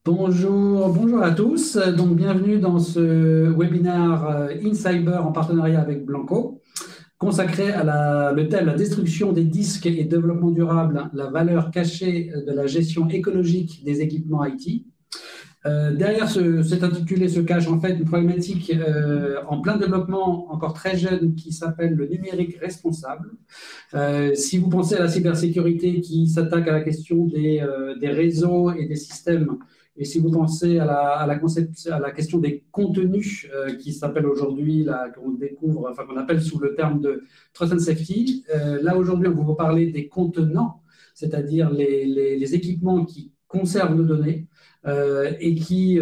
Bonjour à tous. Donc, bienvenue dans ce webinaire InCyber en partenariat avec Blanco, consacré à le thème la destruction des disques et développement durable, la valeur cachée de la gestion écologique des équipements IT. Derrière cet intitulé se cache en fait une problématique en plein développement, encore très jeune, qui s'appelle le numérique responsable. Si vous pensez à la cybersécurité qui s'attaque à la question des réseaux et des systèmes, et si vous pensez à la question des contenus qui s'appelle aujourd'hui, qu'on découvre, enfin qu'on appelle sous le terme de Trust and Safety, là aujourd'hui on va vous parler des contenants, c'est-à-dire les équipements qui conservent nos données et qui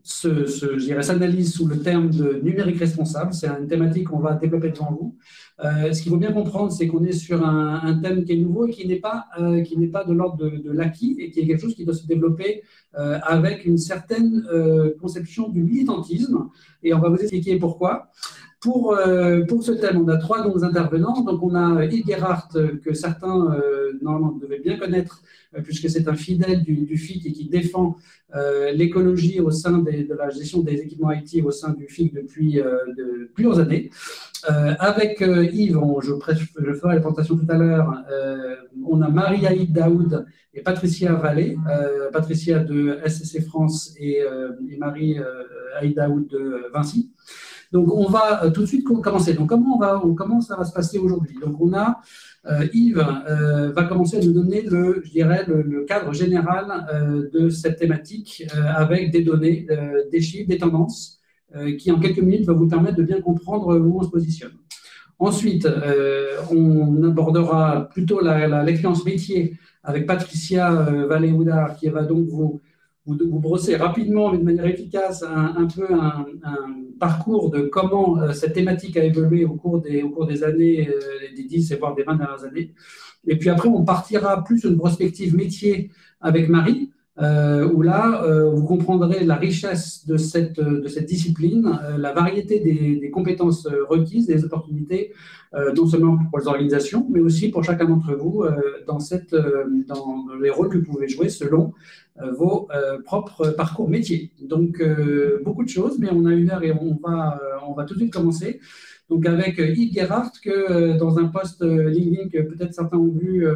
je dirais, s'analyse sous le terme de numérique responsable. C'est une thématique qu'on va développer devant vous. Ce qu'il faut bien comprendre, c'est qu'on est sur un thème qui est nouveau et qui n'est pas de l'ordre de l'acquis et qui est quelque chose qui doit se développer avec une certaine conception du militantisme. Et on va vous expliquer pourquoi. Pour ce thème, on a trois donc, intervenants. Donc, on a Yves Gerhardt, que certains normalement devaient bien connaître, puisque c'est un fidèle du FIC et qui défend l'écologie au sein de la gestion des équipements IT au sein du FIC depuis de plusieurs années. Avec Yves, je ferai la présentation tout à l'heure, on a Marie-Aïd Daoud et Patricia Vallée, Patricia de SCC France et Marie-Aïd Daoud de Vinci. Donc, on va tout de suite commencer. Donc, comment ça va se passer aujourd'hui? Donc, Yves va commencer à nous donner je dirais, le cadre général de cette thématique avec des données, des chiffres, des tendances qui, en quelques minutes, va vous permettre de bien comprendre où on se positionne. Ensuite, on abordera plutôt l'expérience métier avec Patricia Vallée-Houdard qui va donc vous brosser rapidement, mais de manière efficace, un peu un parcours de comment cette thématique a évolué au cours des années, des 10 et voire des 20 dernières années. Et puis après, on partira plus sur une prospective métier avec Marie, où là, vous comprendrez la richesse de cette discipline, la variété des compétences requises, des opportunités, non seulement pour les organisations, mais aussi pour chacun d'entre vous dans les rôles que vous pouvez jouer selon vos propres parcours métiers. Donc, beaucoup de choses, mais on a une heure et on va tout de suite commencer. Donc, avec Yves Gerhardt, que dans un post LinkedIn que peut-être certains ont vu,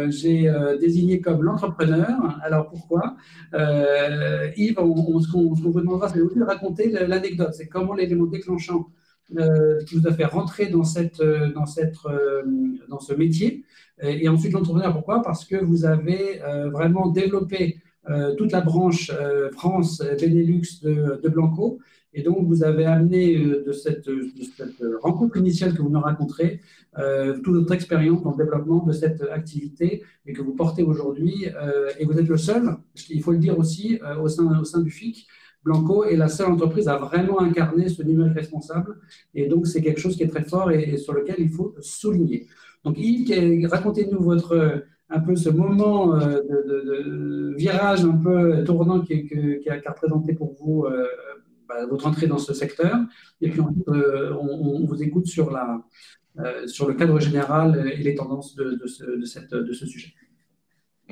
j'ai désigné comme l'entrepreneur. Alors, pourquoi Yves, ce qu'on vous demandera, c'est aussi de raconter l'anecdote. C'est comment l'élément déclenchant qui vous a fait rentrer dans ce métier. Et ensuite, l'entrepreneur, pourquoi? Parce que vous avez vraiment développé toute la branche France, Benelux de Blanco. Et donc, vous avez amené de cette rencontre initiale que vous nous raconterez, toute votre expérience dans le développement de cette activité et que vous portez aujourd'hui. Et vous êtes le seul, parce qu'il faut le dire aussi, au sein du FIC, Blanco est la seule entreprise à vraiment incarner ce numérique responsable. Et donc, c'est quelque chose qui est très fort et sur lequel il faut souligner. Donc, Yves, racontez-nous un peu ce moment de virage un peu tournant qui a représenté pour vous votre entrée dans ce secteur. Et puis ensuite, on vous écoute sur le cadre général et les tendances de ce sujet.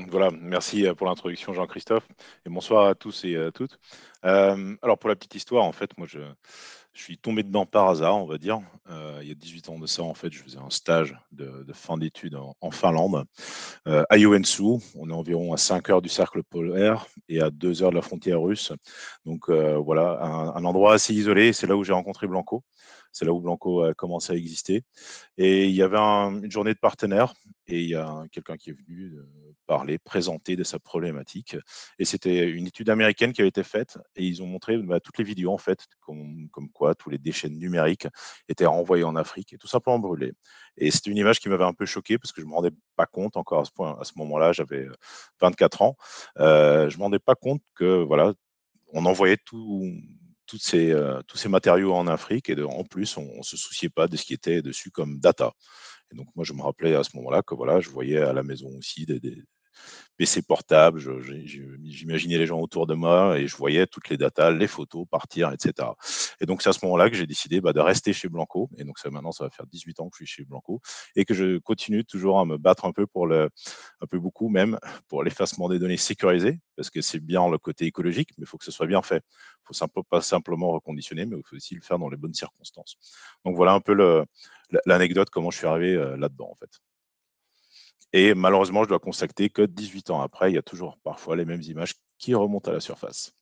Voilà, merci pour l'introduction Jean-Christophe et bonsoir à tous et à toutes. Alors pour la petite histoire, en fait, moi je suis tombé dedans par hasard, on va dire. Il y a 18 ans de ça, en fait, je faisais un stage de fin d'études en Finlande, à Joensuu. On est environ à 5 heures du cercle polaire et à 2 heures de la frontière russe. Donc voilà, un endroit assez isolé. C'est là où j'ai rencontré Blanco. C'est là où Blanco a commencé à exister. Et il y avait une journée de partenaires et il y a quelqu'un qui est venu parler, présenter de sa problématique. Et c'était une étude américaine qui avait été faite et ils ont montré toutes les vidéos en fait, comme quoi tous les déchets numériques étaient renvoyés en Afrique et tout simplement brûlés. Et c'était une image qui m'avait un peu choqué parce que je ne me rendais pas compte encore à ce point. À ce moment-là, j'avais 24 ans. Je ne me rendais pas compte que voilà, on envoyait tous ces matériaux en Afrique et en plus, on ne se souciait pas de ce qui était dessus comme data. Et donc, moi, je me rappelais à ce moment-là que voilà, je voyais à la maison aussi PC portable, j'imaginais les gens autour de moi et je voyais toutes les datas, les photos partir, etc. Et donc, c'est à ce moment-là que j'ai décidé de rester chez Blanco. Et donc, maintenant, ça va faire 18 ans que je suis chez Blanco et que je continue toujours à me battre un peu un peu beaucoup même, pour l'effacement des données sécurisées, parce que c'est bien le côté écologique, mais il faut que ce soit bien fait. Il ne faut pas simplement reconditionner, mais il faut aussi le faire dans les bonnes circonstances. Donc, voilà un peu l'anecdote, comment je suis arrivé là-dedans, en fait. Et malheureusement, je dois constater que 18 ans après, il y a toujours parfois les mêmes images qui remontent à la surface.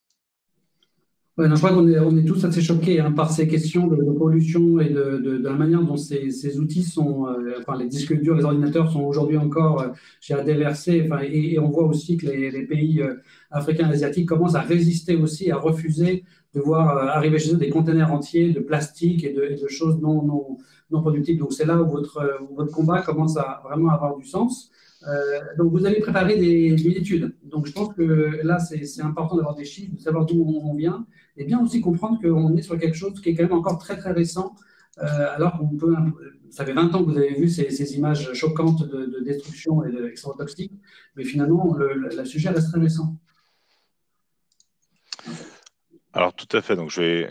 Ouais, non, je crois on est tous assez choqués hein, par ces questions de pollution et de la manière dont ces outils sont, enfin les disques durs, les ordinateurs sont aujourd'hui encore déversés. Enfin, et on voit aussi que les pays africains et asiatiques commencent à résister aussi, à refuser de voir arriver chez eux des containers entiers de plastique et de choses non productives. Donc c'est là où votre combat commence à vraiment avoir du sens. Donc vous avez préparé une étude. Donc je pense que là, c'est important d'avoir des chiffres, de savoir d'où on vient et bien aussi comprendre qu'on est sur quelque chose qui est quand même encore très très récent, alors qu'on peut, ça fait 20 ans que vous avez vu ces images choquantes de destruction et d'extra-toxiques, mais finalement le sujet reste très récent. Alors tout à fait, donc je ne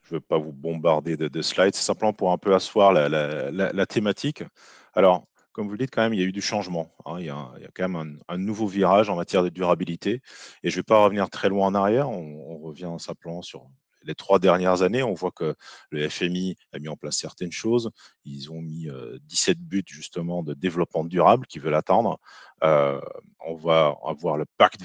veux pas vous bombarder de slides, c'est simplement pour un peu asseoir la thématique. Alors, comme vous le dites, quand même, il y a eu du changement, hein. Il y a quand même un nouveau virage en matière de durabilité. Et je ne vais pas revenir très loin en arrière, on revient simplement sur les 3 dernières années. On voit que le FMI a mis en place certaines choses. Ils ont mis 17 buts justement de développement durable qu'ils veulent atteindre. On va avoir le pacte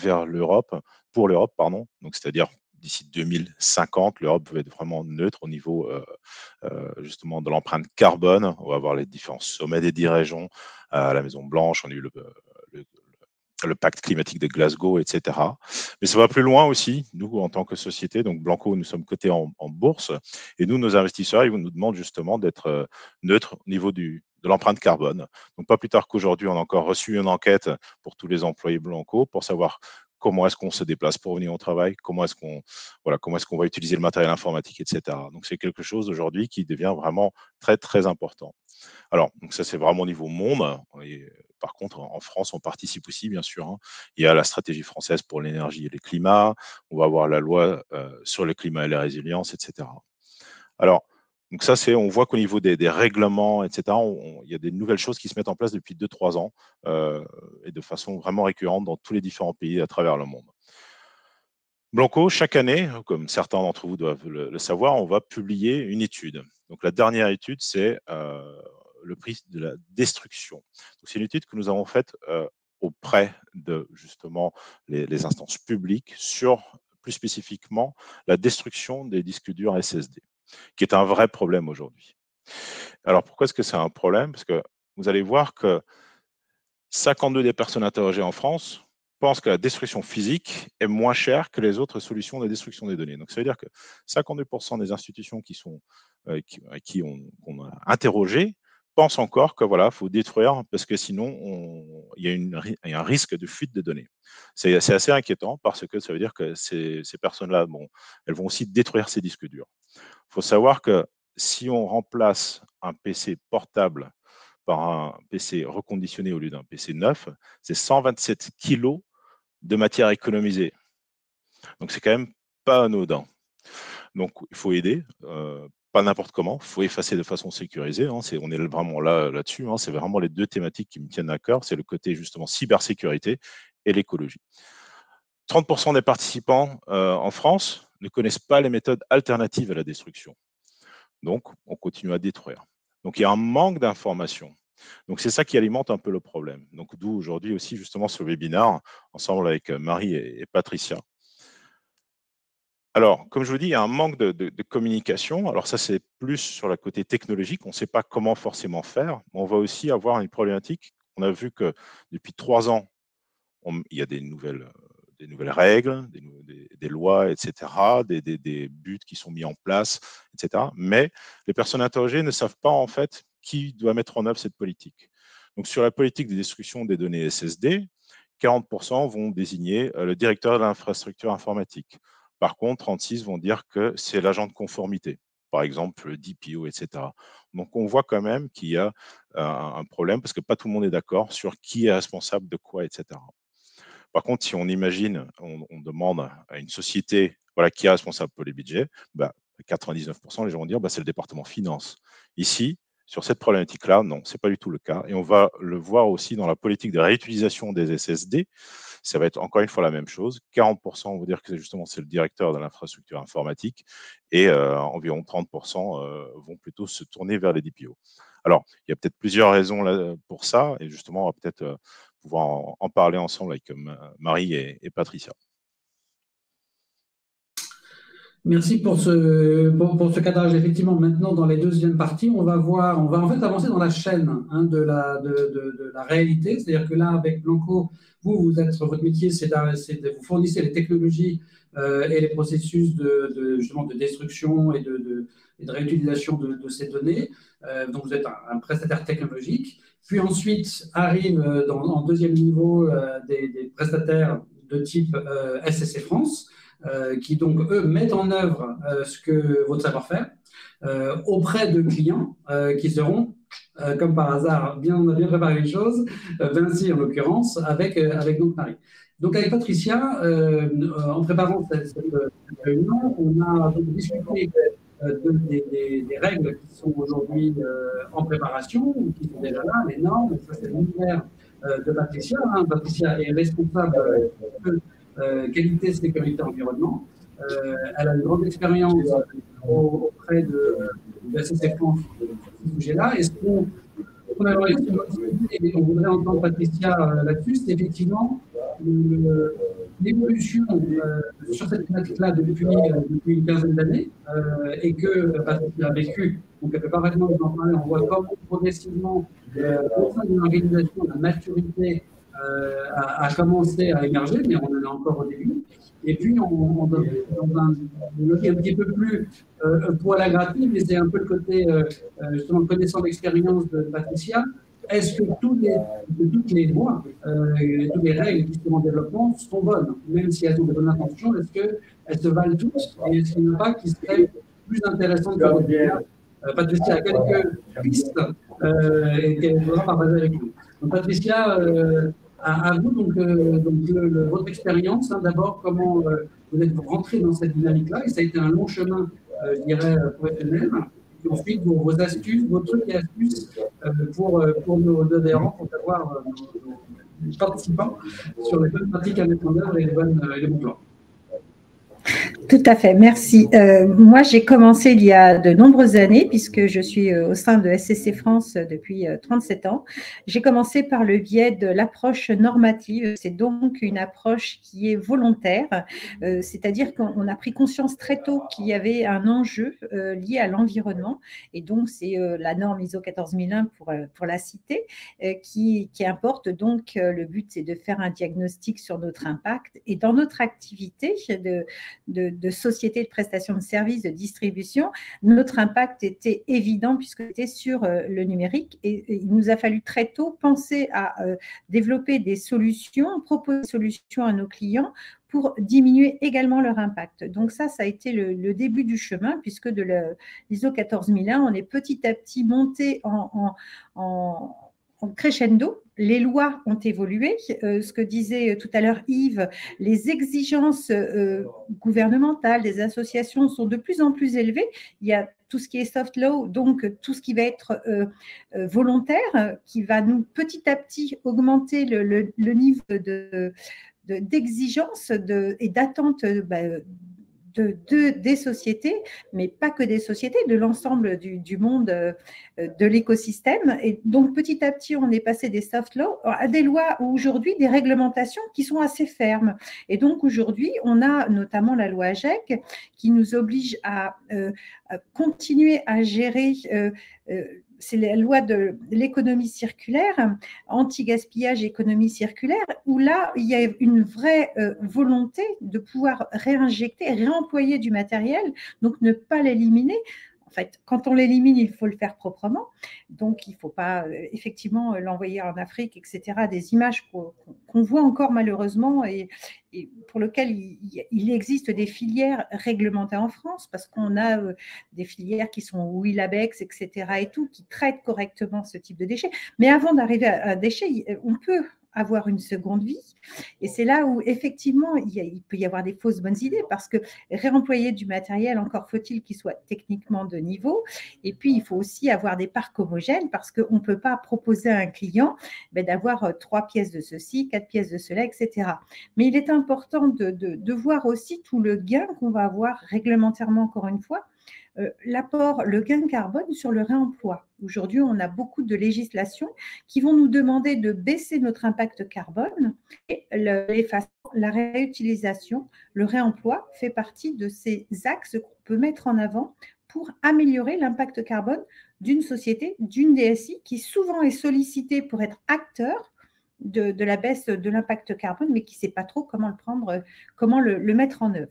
pour l'Europe, pardon. Donc, c'est-à-dire d'ici 2050, l'Europe va être vraiment neutre au niveau justement de l'empreinte carbone. On va avoir les différents sommets des dirigeants à la Maison Blanche. On a eu le pacte climatique de Glasgow, etc. Mais ça va plus loin aussi, nous, en tant que société. Donc, Blanco, nous sommes cotés en bourse. Et nous, nos investisseurs, ils nous demandent justement d'être neutres au niveau de l'empreinte carbone. Donc, pas plus tard qu'aujourd'hui, on a encore reçu une enquête pour tous les employés Blanco pour savoir comment est-ce qu'on se déplace pour venir au travail, comment est-ce qu'on va utiliser le matériel informatique, etc. Donc, c'est quelque chose aujourd'hui qui devient vraiment très, très important. Alors, donc ça, c'est vraiment au niveau monde. Et, par contre, en France, on participe aussi, bien sûr, hein. Il y a la stratégie française pour l'énergie et le climat. On va avoir la loi sur le climat et la résilience, etc. Alors, donc ça, on voit qu'au niveau des règlements, etc., il y a des nouvelles choses qui se mettent en place depuis 2-3 ans et de façon vraiment récurrente dans tous les différents pays à travers le monde. Blanco, chaque année, comme certains d'entre vous doivent le savoir, on va publier une étude. Donc la dernière étude, c'est le prix de la destruction. C'est une étude que nous avons faite auprès de justement les instances publiques sur plus spécifiquement la destruction des disques durs SSD, qui est un vrai problème aujourd'hui. Alors pourquoi est-ce que c'est un problème? Parce que vous allez voir que 52 des personnes interrogées en France pensent que la destruction physique est moins chère que les autres solutions de destruction des données. Donc, ça veut dire que 52% des institutions qu'on a interrogées pensent encore que voilà, faut détruire parce que sinon, il y a un risque de fuite de données. C'est assez inquiétant parce que ça veut dire que ces personnes-là, bon, elles vont aussi détruire ces disques durs. Il faut savoir que si on remplace un PC portable par un PC reconditionné au lieu d'un PC neuf, c'est 127 kilos de matière économisée. Donc, c'est quand même pas anodin. Donc, il faut aider, pas n'importe comment. Il faut effacer de façon sécurisée, hein. On est vraiment là-dessus, hein. C'est vraiment les 2 thématiques qui me tiennent à cœur. C'est le côté justement cybersécurité et l'écologie. 30% des participants en France ne connaissent pas les méthodes alternatives à la destruction. Donc, on continue à détruire. Donc, il y a un manque d'information. Donc, c'est ça qui alimente un peu le problème. Donc, d'où aujourd'hui aussi justement ce webinaire ensemble avec Marie et Patricia. Alors, comme je vous dis, il y a un manque de communication. Alors ça, c'est plus sur le côté technologique. On ne sait pas comment forcément faire. Mais on va aussi avoir une problématique. On a vu que depuis 3 ans, il y a des nouvelles règles, des lois, etc., des buts qui sont mis en place, etc. Mais les personnes interrogées ne savent pas en fait qui doit mettre en œuvre cette politique. Donc sur la politique de destruction des données SSD, 40% vont désigner le directeur de l'infrastructure informatique. Par contre, 36 vont dire que c'est l'agent de conformité, par exemple le DPO, etc. Donc on voit quand même qu'il y a un problème parce que pas tout le monde est d'accord sur qui est responsable de quoi, etc. Par contre, si on imagine, on demande à une société voilà, qui est responsable pour les budgets, 99% les gens vont dire c'est le département finance. Ici, sur cette problématique-là, non, ce n'est pas du tout le cas. Et on va le voir aussi dans la politique de réutilisation des SSD. Ça va être encore une fois la même chose. 40%, on va dire que justement, c'est le directeur de l'infrastructure informatique et environ 30% vont plutôt se tourner vers les DPO. Alors, il y a peut-être plusieurs raisons là, pour ça et justement, on va peut-être pouvoir en parler ensemble avec Marie et Patricia. Merci pour ce cadrage. Effectivement, maintenant, dans les deuxièmes parties, on va en fait avancer dans la chaîne de la réalité. C'est-à-dire que là, avec Blanco, votre métier, vous fournissez les technologies et les processus justement de destruction et de réutilisation de ces données. Donc, vous êtes un prestataire technologique. Puis ensuite, arrive en deuxième niveau des prestataires de type SSC France, qui donc, eux, mettent en œuvre votre savoir-faire auprès de clients qui seront, comme par hasard, on a bien préparé les choses, Vinci en l'occurrence, avec donc Marie. Donc avec Patricia, en préparant cette réunion, on a donc discuté des règles qui sont aujourd'hui en préparation, ou qui sont déjà là, les normes. Ça, c'est l'univers de Patricia. Patricia est responsable de qualité, sécurité, environnement. Elle a une grande expérience auprès de SSC France sur ce sujet-là. Et ce qu'on aimerait et on voudrait entendre Patricia là-dessus, c'est effectivement l'évolution sur cette thématique-là depuis une quinzaine d'années et que Patricia a vécu. Donc, elle peut parfaitement nous en parler. On voit comment progressivement, au sein d'une organisation, la maturité a commencé à émerger, mais on en est encore au début. Et puis, dans un petit peu plus poil à gratter, mais c'est un peu le côté, justement, connaissant l'expérience de Patricia. Est-ce que toutes les lois, toutes les règles justement de développement sont bonnes, même si elles ont de bonnes intentions? Est-ce qu'elles se valent toutes? Et est-ce qu'il n'y en a pas qui seraient plus intéressantes que d'autres? Patricia a quelques pistes et qu'elle voudra partager avec nous. Donc, Patricia, à vous, votre expérience, d'abord, comment vous êtes rentré dans cette dynamique-là, et ça a été un long chemin, je dirais, professionnel, et ensuite vos astuces, vos trucs et astuces pour nos adhérents, pour savoir nos participants sur les bonnes pratiques à mettre en œuvre et les bons plans. Tout à fait, merci. Moi, j'ai commencé il y a de nombreuses années, puisque je suis au sein de SSC France depuis 37 ans. J'ai commencé par le biais de l'approche normative. C'est donc une approche qui est volontaire, c'est-à-dire qu'on a pris conscience très tôt qu'il y avait un enjeu lié à l'environnement. Et donc, c'est la norme ISO 14001 pour la citer, qui importe. Donc, le but, c'est de faire un diagnostic sur notre impact. Et dans notre activité de société de prestation de services, de distribution, notre impact était évident puisque c'était sur le numérique et il nous a fallu très tôt penser à développer des solutions, proposer des solutions à nos clients pour diminuer également leur impact. Donc ça a été le début du chemin puisque de l'ISO 14001, on est petit à petit monté en crescendo. Les lois ont évolué. Ce que disait tout à l'heure Yves, les exigences gouvernementales des associations sont de plus en plus élevées. Il y a tout ce qui est soft law, donc tout ce qui va être volontaire, qui va nous petit à petit augmenter le niveau d'exigence et d'attente des sociétés, mais pas que des sociétés, de l'ensemble du monde de l'écosystème. Et donc, petit à petit, on est passé des soft laws à des lois ou aujourd'hui des réglementations qui sont assez fermes. Et donc, aujourd'hui, on a notamment la loi AGEC qui nous oblige à continuer à gérer c'est la loi de l'économie circulaire, anti-gaspillage, économie circulaire, où là, il y a une vraie volonté de pouvoir réinjecter, réemployer du matériel, donc ne pas l'éliminer. En fait, quand on l'élimine, il faut le faire proprement. Donc, il ne faut pas effectivement l'envoyer en Afrique, etc. Des images qu'on voit encore malheureusement et pour lesquelles il existe des filières réglementées en France parce qu'on a des filières qui sont Willabex, etc. et tout, qui traitent correctement ce type de déchets. Mais avant d'arriver à déchets, on peut avoir une seconde vie. Et c'est là où, effectivement, il peut y avoir des fausses bonnes idées parce que réemployer du matériel, encore faut-il qu'il soit techniquement de niveau. Et puis, il faut aussi avoir des parcs homogènes parce qu'on ne peut pas proposer à un client d'avoir 3 pièces de ceci, 4 pièces de cela, etc. Mais il est important de voir aussi tout le gain qu'on va avoir réglementairement, encore une fois, le gain carbone sur le réemploi. Aujourd'hui, on a beaucoup de législations qui vont nous demander de baisser notre impact carbone et la réutilisation, le réemploi fait partie de ces axes qu'on peut mettre en avant pour améliorer l'impact carbone d'une société, d'une DSI qui souvent est sollicitée pour être acteur de la baisse de l'impact carbone, mais qui ne sait pas trop comment le prendre, comment le mettre en œuvre.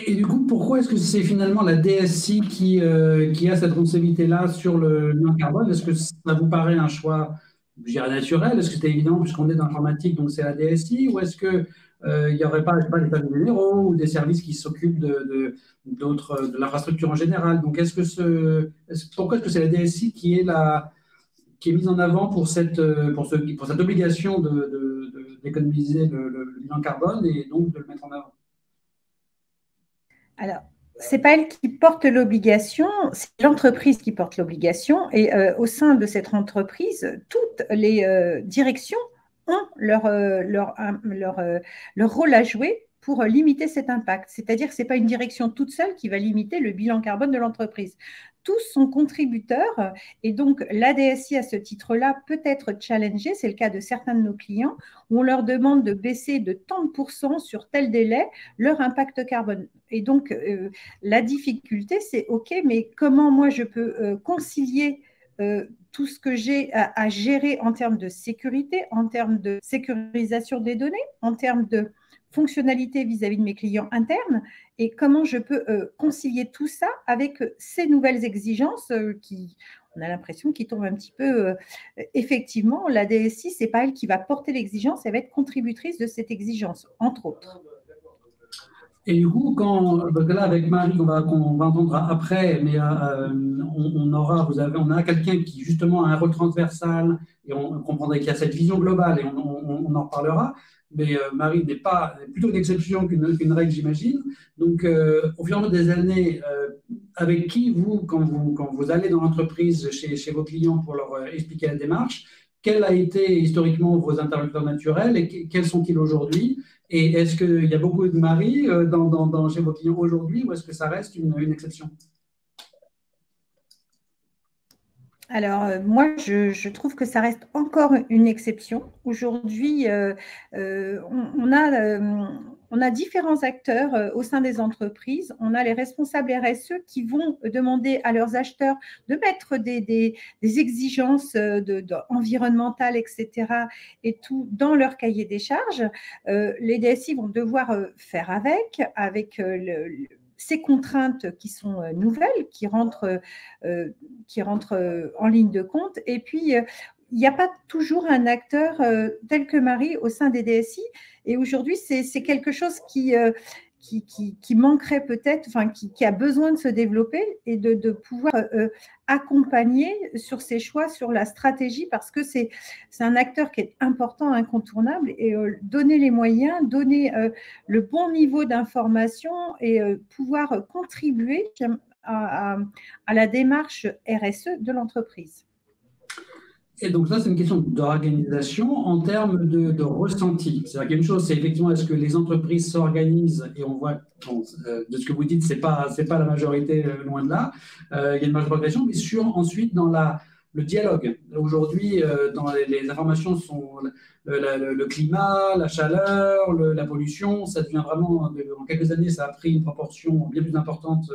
Et du coup, pourquoi est-ce que c'est finalement la DSI qui a cette responsabilité-là sur le bilan carbone? Est-ce que ça vous paraît un choix, je dirais, naturel? Est-ce que c'est évident puisqu'on est dans l'informatique, donc c'est la DSI? Ou est-ce qu'il n'y aurait pas des services généraux ou des services qui s'occupent de l'infrastructure en général? Donc, pourquoi est-ce que c'est la DSI qui est mise en avant pour cette obligation d'économiser le bilan carbone et donc de le mettre en avant? Alors, ce n'est pas elle qui porte l'obligation, c'est l'entreprise qui porte l'obligation. Et au sein de cette entreprise, toutes les directions ont leur rôle à jouer pour limiter cet impact. C'est-à-dire que ce n'est pas une direction toute seule qui va limiter le bilan carbone de l'entreprise. Tous sont contributeurs et donc la DSI à ce titre-là peut être challengée, c'est le cas de certains de nos clients, où on leur demande de baisser de tant de pourcents sur tel délai leur impact carbone. Et donc la difficulté, c'est OK, mais comment moi je peux concilier tout ce que j'ai à gérer en termes de sécurité, en termes de sécurisation des données, en termes de fonctionnalité vis-à-vis de mes clients internes et comment je peux concilier tout ça avec ces nouvelles exigences on a l'impression qu'ils tombent un petit peu. Effectivement, la DSI, ce n'est pas elle qui va porter l'exigence, elle va être contributrice de cette exigence, entre autres. Et du coup, donc là, avec Marie, qu'on va entendre après, mais on a quelqu'un qui, justement, a un rôle transversal, et on comprendrait qu'il y a cette vision globale, et on en reparlera. Mais Marie n'est plutôt une exception qu'une règle, j'imagine. Donc, au fur et à mesure des années, avec qui quand vous allez dans l'entreprise chez vos clients pour leur expliquer la démarche, quels a été historiquement vos interlocuteurs naturels et quels sont-ils aujourd'hui? Et est-ce qu'il y a beaucoup de Marie chez vos clients aujourd'hui ou est-ce que ça reste une exception? Alors, moi, je trouve que ça reste encore une exception. Aujourd'hui, on a différents acteurs au sein des entreprises. On a les responsables RSE qui vont demander à leurs acheteurs de mettre des exigences environnementales, etc., et tout dans leur cahier des charges. Les DSI vont devoir faire avec ces contraintes qui sont nouvelles, qui rentrent en ligne de compte. Et puis, il n'y a pas toujours un acteur tel que Marie au sein des DSI. Et aujourd'hui, c'est quelque chose qui manquerait peut-être, enfin, qui a besoin de se développer et de pouvoir accompagner sur ces choix, sur la stratégie, parce que c'est un acteur qui est important, incontournable, et donner les moyens, donner le bon niveau d'information et pouvoir contribuer à la démarche RSE de l'entreprise. Et donc ça, c'est une question d'organisation en termes de ressenti. C'est-à-dire qu'une chose, c'est effectivement, est-ce que les entreprises s'organisent, et on voit, de ce que vous dites, c'est pas la majorité, loin de là. Il y a une majeure progression, mais ensuite, dans le dialogue. Aujourd'hui, dans les informations sont le climat, la chaleur, la pollution, ça devient vraiment, en quelques années, ça a pris une proportion bien plus importante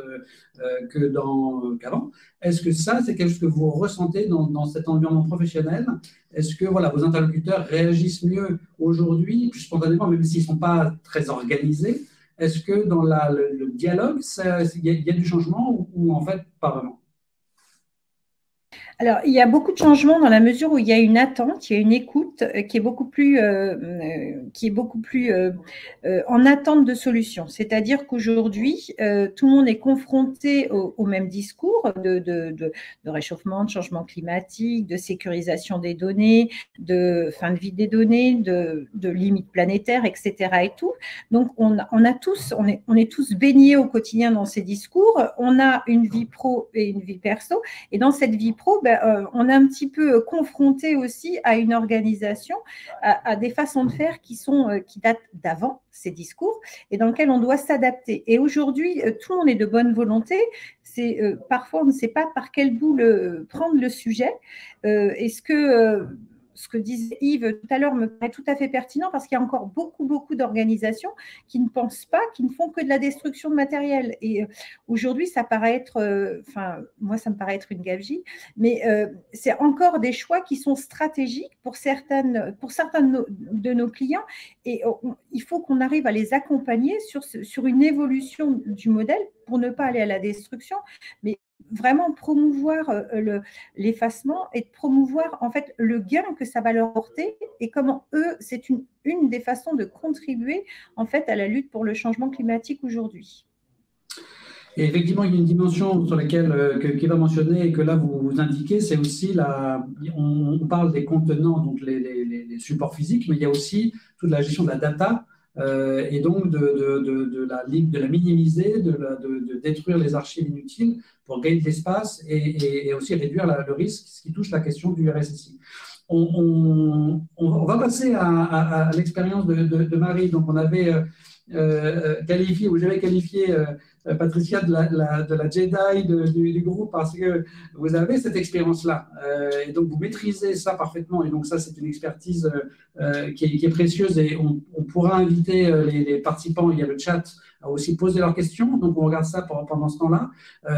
qu'avant. Est-ce que ça, c'est quelque chose que vous ressentez dans cet environnement professionnel? Est-ce que vos interlocuteurs réagissent mieux aujourd'hui, plus spontanément, même s'ils ne sont pas très organisés? Est-ce que dans le dialogue, il y a du changement ou en fait, pas vraiment? Alors, il y a beaucoup de changements dans la mesure où il y a une attente, il y a une écoute qui est beaucoup plus en attente de solutions. C'est-à-dire qu'aujourd'hui, tout le monde est confronté au même discours de réchauffement, de changement climatique, de sécurisation des données, de fin de vie des données, de limites planétaires, etc. et tout. Donc, on est tous baignés au quotidien dans ces discours. On a une vie pro et une vie perso. Et dans cette vie pro, on est un petit peu confronté aussi à une organisation, à des façons de faire qui datent d'avant ces discours et dans lesquels on doit s'adapter. Et aujourd'hui, tout le monde est de bonne volonté. Parfois, on ne sait pas par quel bout prendre le sujet. Ce que disait Yves tout à l'heure me paraît tout à fait pertinent parce qu'il y a encore beaucoup d'organisations qui ne pensent pas, qui ne font que de la destruction de matériel. Et aujourd'hui, ça paraît être, moi, ça me paraît être une gabegie, mais c'est encore des choix qui sont stratégiques pour certains de nos clients. Et il faut qu'on arrive à les accompagner sur une évolution du modèle pour ne pas aller à la destruction, mais vraiment promouvoir l'effacement et de promouvoir en fait le gain que ça va leur apporter et comment eux, c'est une des façons de contribuer en fait à la lutte pour le changement climatique aujourd'hui. Et effectivement, il y a une dimension sur laquelle qui va mentionner et que là vous indiquez, c'est aussi on parle des contenants, donc les supports physiques, mais il y a aussi toute la gestion de la data. Et donc de la minimiser, de détruire les archives inutiles pour gagner de l'espace et aussi réduire le risque, ce qui touche la question du RSSI. On va passer à l'expérience de Marie. Donc on avait qualifié, ou j'avais qualifié Patricia de la Jedi du groupe parce que vous avez cette expérience-là et donc vous maîtrisez ça parfaitement et donc ça c'est une expertise qui est précieuse et on pourra inviter les participants, il y a le chat, à aussi poser leurs questions, donc on regarde ça pendant ce temps-là.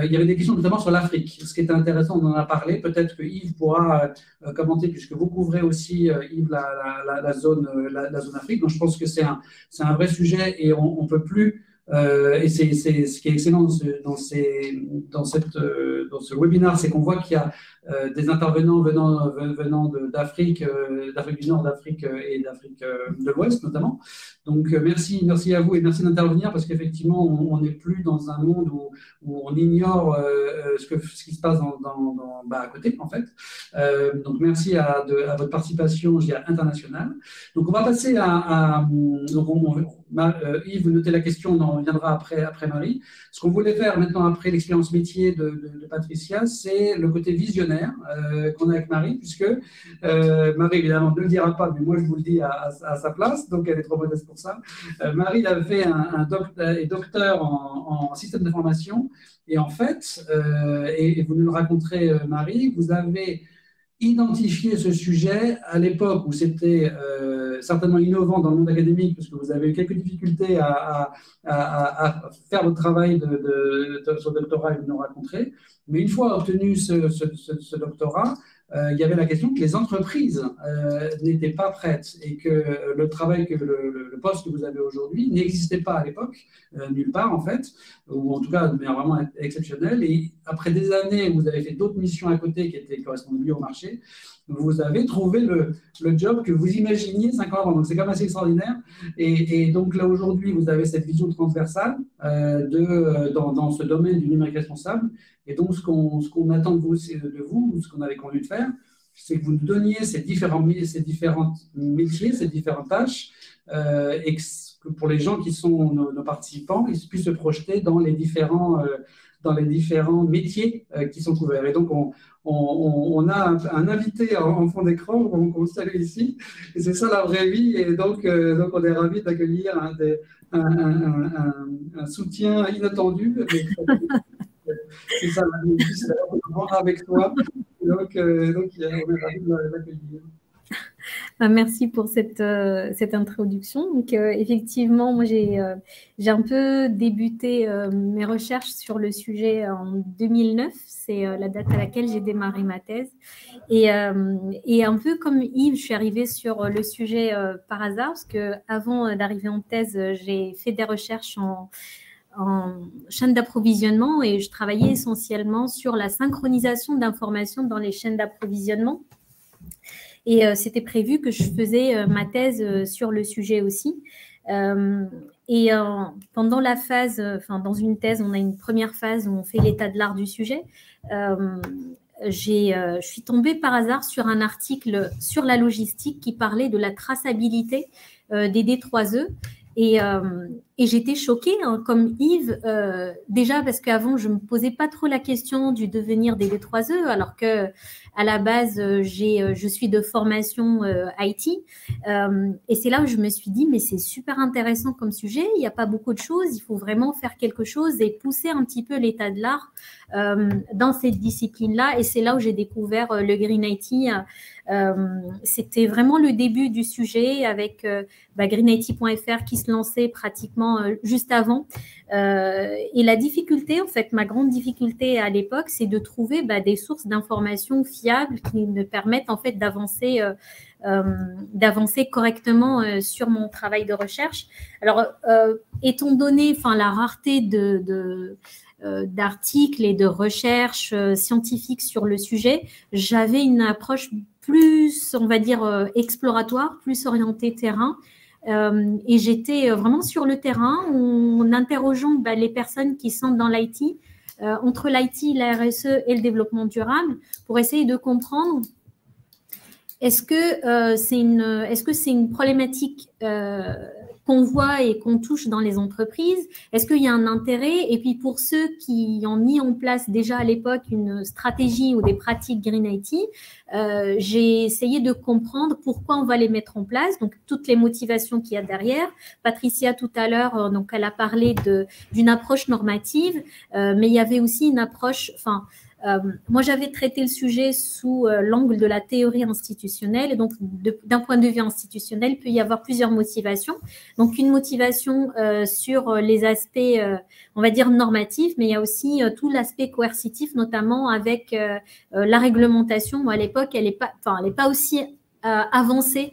Il y avait des questions notamment sur l'Afrique, ce qui était intéressant, on en a parlé, peut-être que Yves pourra commenter puisque vous couvrez aussi Yves la zone Afrique, donc je pense que c'est un vrai sujet et on ne peut plus et c'est ce qui est excellent dans ce webinaire, c'est qu'on voit qu'il y a des intervenants venant d'Afrique, d'Afrique du Nord, d'Afrique et d'Afrique de l'Ouest notamment. Donc merci à vous et merci d'intervenir parce qu'effectivement on n'est plus dans un monde où on ignore ce qui se passe à côté en fait. Donc merci à votre participation, je dirais, internationale. Donc on va passer Yves, vous notez la question, on reviendra après Marie. Ce qu'on voulait faire maintenant après l'expérience métier de Patricia, c'est le côté visionnaire qu'on a avec Marie, puisque Marie évidemment ne le dira pas, mais moi je vous le dis à sa place, donc elle est trop modeste pour ça. Marie a fait un docteur en système d'information et en fait, et vous nous le raconterez Marie, vous avez identifier ce sujet à l'époque où c'était certainement innovant dans le monde académique, parce que vous avez eu quelques difficultés à faire votre travail sur le doctorat et vous nous raconterez. Mais une fois obtenu ce doctorat, il y avait la question que les entreprises n'étaient pas prêtes et que le travail, le poste que vous avez aujourd'hui n'existait pas à l'époque, nulle part en fait, ou en tout cas de manière vraiment exceptionnelle. Et après des années où vous avez fait d'autres missions à côté qui correspondaient mieux au marché, vous avez trouvé le job que vous imaginiez 5 ans avant. Donc c'est quand même assez extraordinaire. Et donc là aujourd'hui, vous avez cette vision transversale dans ce domaine du numérique responsable. Et donc, ce qu'on attend de vous, ce qu'on avait convenu de faire, c'est que vous nous donniez ces différents métiers, ces différentes tâches, et que pour les gens qui sont nos participants, ils puissent se projeter dans les différents métiers qui sont couverts. Et donc, on a un invité en fond d'écran qu'on salue ici, et c'est ça la vraie vie. Et donc on est ravis d'accueillir un soutien inattendu. C'est ça, c'est d'avoir avec toi. Donc, on est ravis de l'accueillir. Merci pour cette introduction. Donc, effectivement, moi, j'ai un peu débuté mes recherches sur le sujet en 2009. C'est la date à laquelle j'ai démarré ma thèse. Et un peu comme Yves, je suis arrivée sur le sujet par hasard, parce qu'avant d'arriver en thèse, j'ai fait des recherches en chaîne d'approvisionnement et je travaillais essentiellement sur la synchronisation d'informations dans les chaînes d'approvisionnement. Et c'était prévu que je faisais ma thèse sur le sujet aussi. Et pendant la phase, dans une thèse, on a une première phase où on fait l'état de l'art du sujet. Je suis tombée par hasard sur un article sur la logistique qui parlait de la traçabilité des D3E. Et j'étais choquée, hein, comme Yves, déjà parce qu'avant, je ne me posais pas trop la question du devenir des D3E, alors que à la base, je suis de formation IT. Et c'est là où je me suis dit, mais c'est super intéressant comme sujet, il n'y a pas beaucoup de choses, il faut vraiment faire quelque chose et pousser un petit peu l'état de l'art dans cette discipline-là. Et c'est là où j'ai découvert le Green IT. C'était vraiment le début du sujet avec greenIT.fr qui se lançait pratiquement juste avant. Et la difficulté, en fait, ma grande difficulté à l'époque, c'est de trouver des sources d'informations fiables qui me permettent en fait d'avancer correctement sur mon travail de recherche. Alors, étant donné la rareté d'articles et de recherches scientifiques sur le sujet, j'avais une approche plus, on va dire, exploratoire, plus orientée terrain. Et j'étais vraiment sur le terrain en interrogeant les personnes qui sont dans l'IT, entre l'IT, la RSE et le développement durable, pour essayer de comprendre est-ce que c'est une problématique qu'on voit et qu'on touche dans les entreprises? Est-ce qu'il y a un intérêt? Et puis pour ceux qui ont mis en place déjà à l'époque une stratégie ou des pratiques Green IT, j'ai essayé de comprendre pourquoi on va les mettre en place, donc toutes les motivations qu'il y a derrière. Patricia tout à l'heure, donc elle a parlé d'une approche normative, mais il y avait aussi une approche, moi, j'avais traité le sujet sous l'angle de la théorie institutionnelle. Et donc, d'un point de vue institutionnel, il peut y avoir plusieurs motivations. Donc, une motivation sur les aspects, on va dire, normatifs, mais il y a aussi tout l'aspect coercitif, notamment avec la réglementation. Moi, à l'époque, elle n'est pas aussi avancée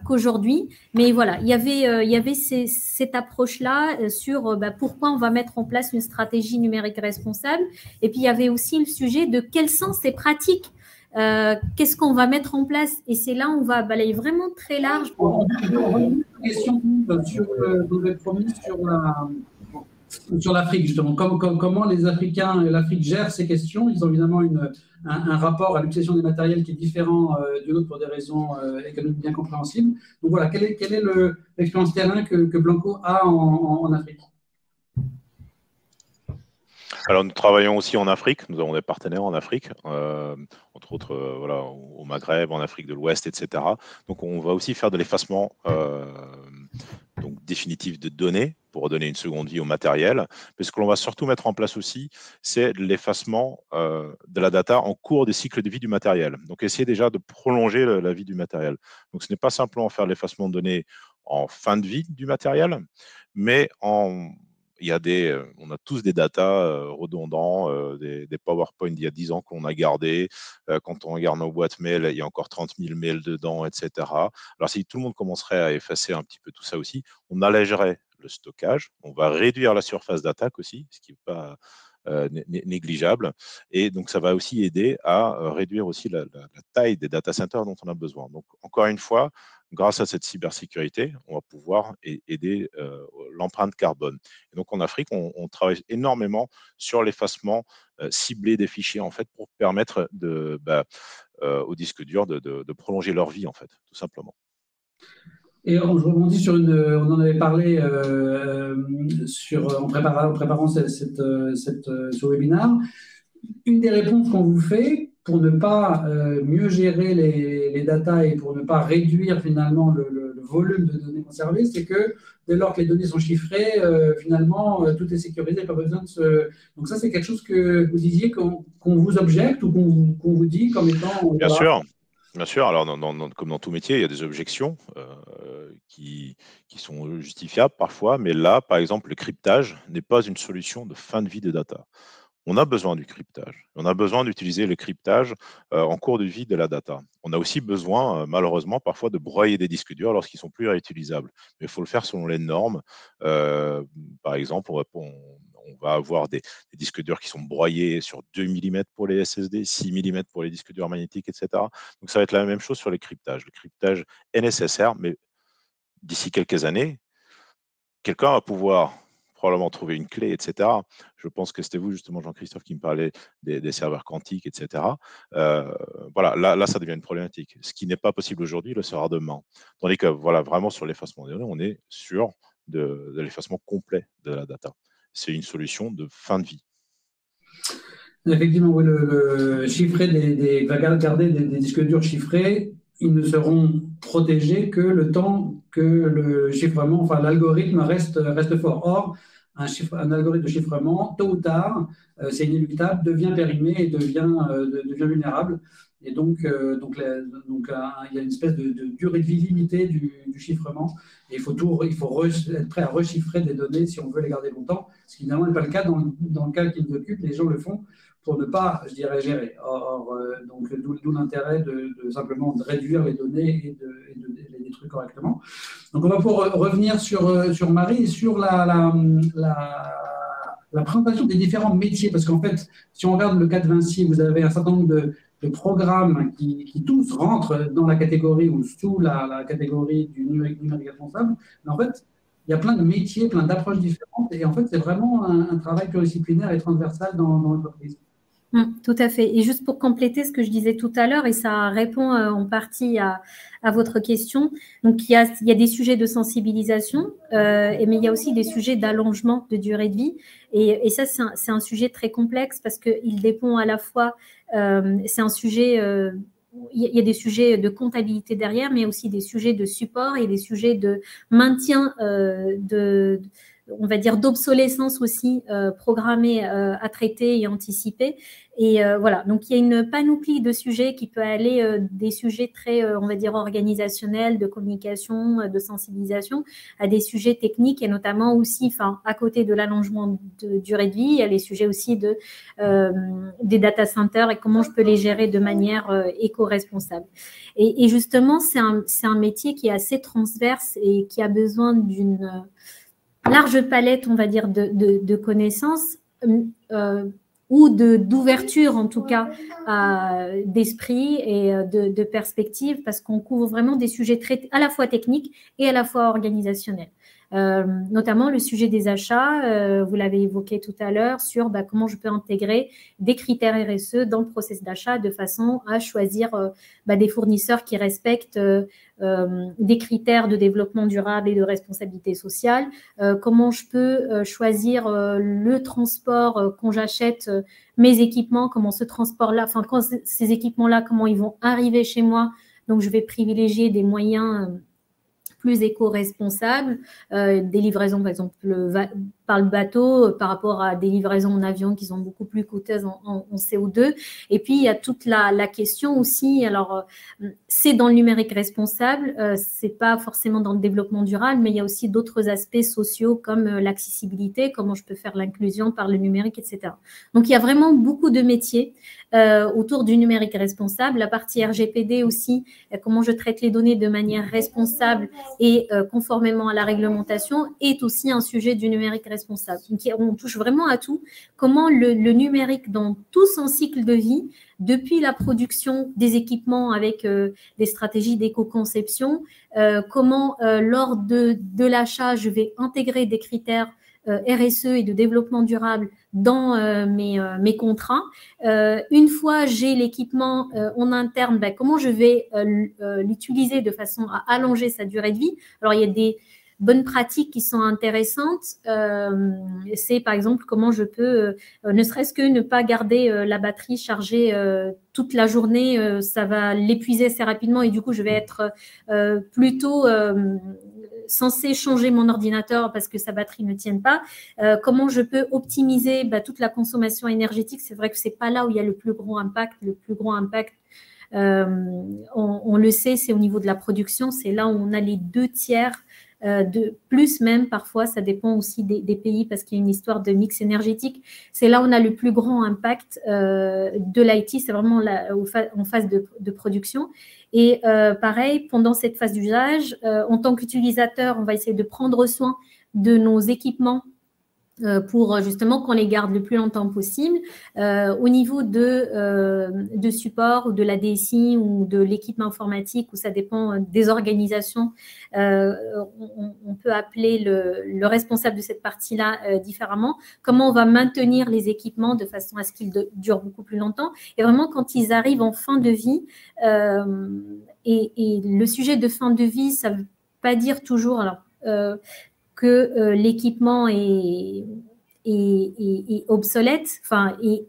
qu'aujourd'hui. Mais voilà, il y avait cette approche-là sur pourquoi on va mettre en place une stratégie numérique responsable. Et puis, il y avait aussi le sujet de quelles sont ces pratiques, qu'est-ce qu'on va mettre en place. Et c'est là où on va balayer vraiment très large. Une question sur l'Afrique, justement. Comment les Africains et l'Afrique gèrent ces questions? Ils ont évidemment un rapport à l'utilisation des matériels qui est différent du nôtre pour des raisons économiques bien compréhensibles. Donc voilà, quelle est l'expérience terrain que Blanco a en Afrique? Alors, nous travaillons aussi en Afrique. Nous avons des partenaires en Afrique, entre autres au Maghreb, en Afrique de l'Ouest, etc. Donc, on va aussi faire de l'effacement définitif de données pour redonner une seconde vie au matériel. Mais ce que l'on va surtout mettre en place aussi, c'est l'effacement de la data en cours des cycles de vie du matériel. Donc, essayer déjà de prolonger la vie du matériel. Donc, ce n'est pas simplement faire l'effacement de données en fin de vie du matériel, mais on a tous des data redondants, des PowerPoint d'il y a 10 ans qu'on a gardés. Quand on regarde nos boîtes mail, il y a encore 30 000 mails dedans, etc. Alors, si tout le monde commencerait à effacer un petit peu tout ça aussi, on allégerait le stockage, on va réduire la surface d'attaque aussi, ce qui n'est pas négligeable. Et donc, ça va aussi aider à réduire aussi la taille des data centers dont on a besoin. Donc, encore une fois, grâce à cette cybersécurité, on va pouvoir aider l'empreinte carbone. Et donc, en Afrique, on travaille énormément sur l'effacement ciblé des fichiers, en fait, pour permettre aux disques durs de prolonger leur vie, en fait, tout simplement. Et je rebondis sur on en avait parlé en préparant ce webinaire. Une des réponses qu'on vous fait pour ne pas mieux gérer les datas et pour ne pas réduire finalement le volume de données conservées, c'est que dès lors que les données sont chiffrées, finalement, tout est sécurisé, pas besoin de se... Donc ça, c'est quelque chose que vous disiez qu'on vous objecte ou qu'on vous dit comme étant... Bien sûr. Bien sûr, alors comme dans tout métier, il y a des objections qui sont justifiables parfois, mais là, par exemple, le cryptage n'est pas une solution de fin de vie des data. on a besoin du cryptage. On a besoin d'utiliser le cryptage en cours de vie de la data. On a aussi besoin, malheureusement, parfois de broyer des disques durs lorsqu'ils sont plus réutilisables. Mais il faut le faire selon les normes. Par exemple, on va avoir des disques durs qui sont broyés sur 2 mm pour les SSD, 6 mm pour les disques durs magnétiques, etc. Donc, ça va être la même chose sur les cryptages. Le cryptage est nécessaire, mais d'ici quelques années, quelqu'un va pouvoir probablement trouver une clé, etc. Je pense que c'était vous, justement, Jean-Christophe, qui me parlait des serveurs quantiques, etc. Voilà, là, ça devient une problématique. Ce qui n'est pas possible aujourd'hui le sera demain. Tandis que, voilà, vraiment, sur l'effacement des données, on est sûr de l'effacement complet de la data. C'est une solution de fin de vie. Effectivement, oui, le chiffrer garder des disques durs chiffrés, ils ne seront protégés que le temps que le chiffrement, enfin l'algorithme reste fort. Or, un algorithme de chiffrement, tôt ou tard, c'est inéluctable, devient périmé et devient vulnérable. Et donc, il y a une espèce de durée de vie limitée du chiffrement. Et il faut être prêt à rechiffrer des données si on veut les garder longtemps, ce qui évidemment n'est pas le cas dans le cas qui nous occupe. Les gens le font pour ne pas, je dirais, gérer. Donc, d'où l'intérêt de simplement de réduire les données et de les détruire correctement. Donc, on va pouvoir revenir sur Marie et sur la présentation des différents métiers. Parce qu'en fait, si on regarde le cas de Vinci, vous avez un certain nombre de programmes qui tous rentrent dans la catégorie ou sous la catégorie du numérique responsable. Mais en fait, il y a plein de métiers, plein d'approches différentes. Et en fait, c'est vraiment un travail pluridisciplinaire et transversal dans l'entreprise. Tout à fait. Et juste pour compléter ce que je disais tout à l'heure, et ça répond en partie à votre question, donc il y a des sujets de sensibilisation, mais il y a aussi des sujets d'allongement de durée de vie. Et ça, c'est un sujet très complexe parce qu'il dépend à la fois, c'est un sujet, il y a des sujets de comptabilité derrière, mais aussi des sujets de support et des sujets de maintien on va dire d'obsolescence aussi programmée à traiter et anticiper. Et voilà, donc il y a une panoplie de sujets qui peut aller des sujets très, on va dire, organisationnels, de communication, de sensibilisation, à des sujets techniques et notamment aussi, à côté de l'allongement de durée de vie, il y a les sujets aussi des data centers et comment je peux les gérer de manière éco-responsable. Et justement, c'est un métier qui est assez transverse et qui a besoin d'une large palette, on va dire, de connaissances ou d'ouverture, en tout cas, d'esprit et de perspective, parce qu'on couvre vraiment des sujets à la fois techniques et à la fois organisationnels. Notamment le sujet des achats, vous l'avez évoqué tout à l'heure, sur comment je peux intégrer des critères RSE dans le process d'achat de façon à choisir des fournisseurs qui respectent des critères de développement durable et de responsabilité sociale, comment je peux choisir le transport quand j'achète mes équipements, comment ce transport-là, quand ces équipements-là, comment ils vont arriver chez moi, donc je vais privilégier des moyens plus éco-responsables, des livraisons par exemple par le bateau par rapport à des livraisons en avion qui sont beaucoup plus coûteuses en CO2. Et puis il y a toute la question aussi, alors c'est dans le numérique responsable, c'est pas forcément dans le développement durable, mais il y a aussi d'autres aspects sociaux comme l'accessibilité, comment je peux faire l'inclusion par le numérique, etc. Donc il y a vraiment beaucoup de métiers autour du numérique responsable. La partie RGPD aussi, comment je traite les données de manière responsable et conformément à la réglementation, est aussi un sujet du numérique responsable. Donc, on touche vraiment à tout. Comment le numérique, dans tout son cycle de vie, depuis la production des équipements avec des stratégies d'éco-conception, comment lors de l'achat, je vais intégrer des critères RSE et de développement durable dans mes contrats. Une fois j'ai l'équipement en interne, comment je vais l'utiliser de façon à allonger sa durée de vie. Alors, il y a des bonnes pratiques qui sont intéressantes. C'est par exemple comment je peux, ne serait-ce que ne pas garder la batterie chargée toute la journée, ça va l'épuiser assez rapidement et du coup, je vais être plutôt censé changer mon ordinateur parce que sa batterie ne tienne pas. Comment je peux optimiser toute la consommation énergétique. C'est vrai que c'est pas là où il y a le plus gros impact. Le plus gros impact, on le sait, c'est au niveau de la production. C'est là où on a les 2 tiers de plus même parfois, ça dépend aussi des pays parce qu'il y a une histoire de mix énergétique. C'est là où on a le plus grand impact de l'IT, c'est vraiment en phase de production. Et pareil, pendant cette phase d'usage, en tant qu'utilisateur, on va essayer de prendre soin de nos équipements pour justement qu'on les garde le plus longtemps possible. Au niveau de support ou de la DSI ou de l'équipe informatique, où ça dépend des organisations, on peut appeler le responsable de cette partie-là différemment. Comment on va maintenir les équipements de façon à ce qu'ils durent beaucoup plus longtemps. Et vraiment, quand ils arrivent en fin de vie, et le sujet de fin de vie, ça ne veut pas dire toujours... Alors, que l'équipement est obsolète, enfin, est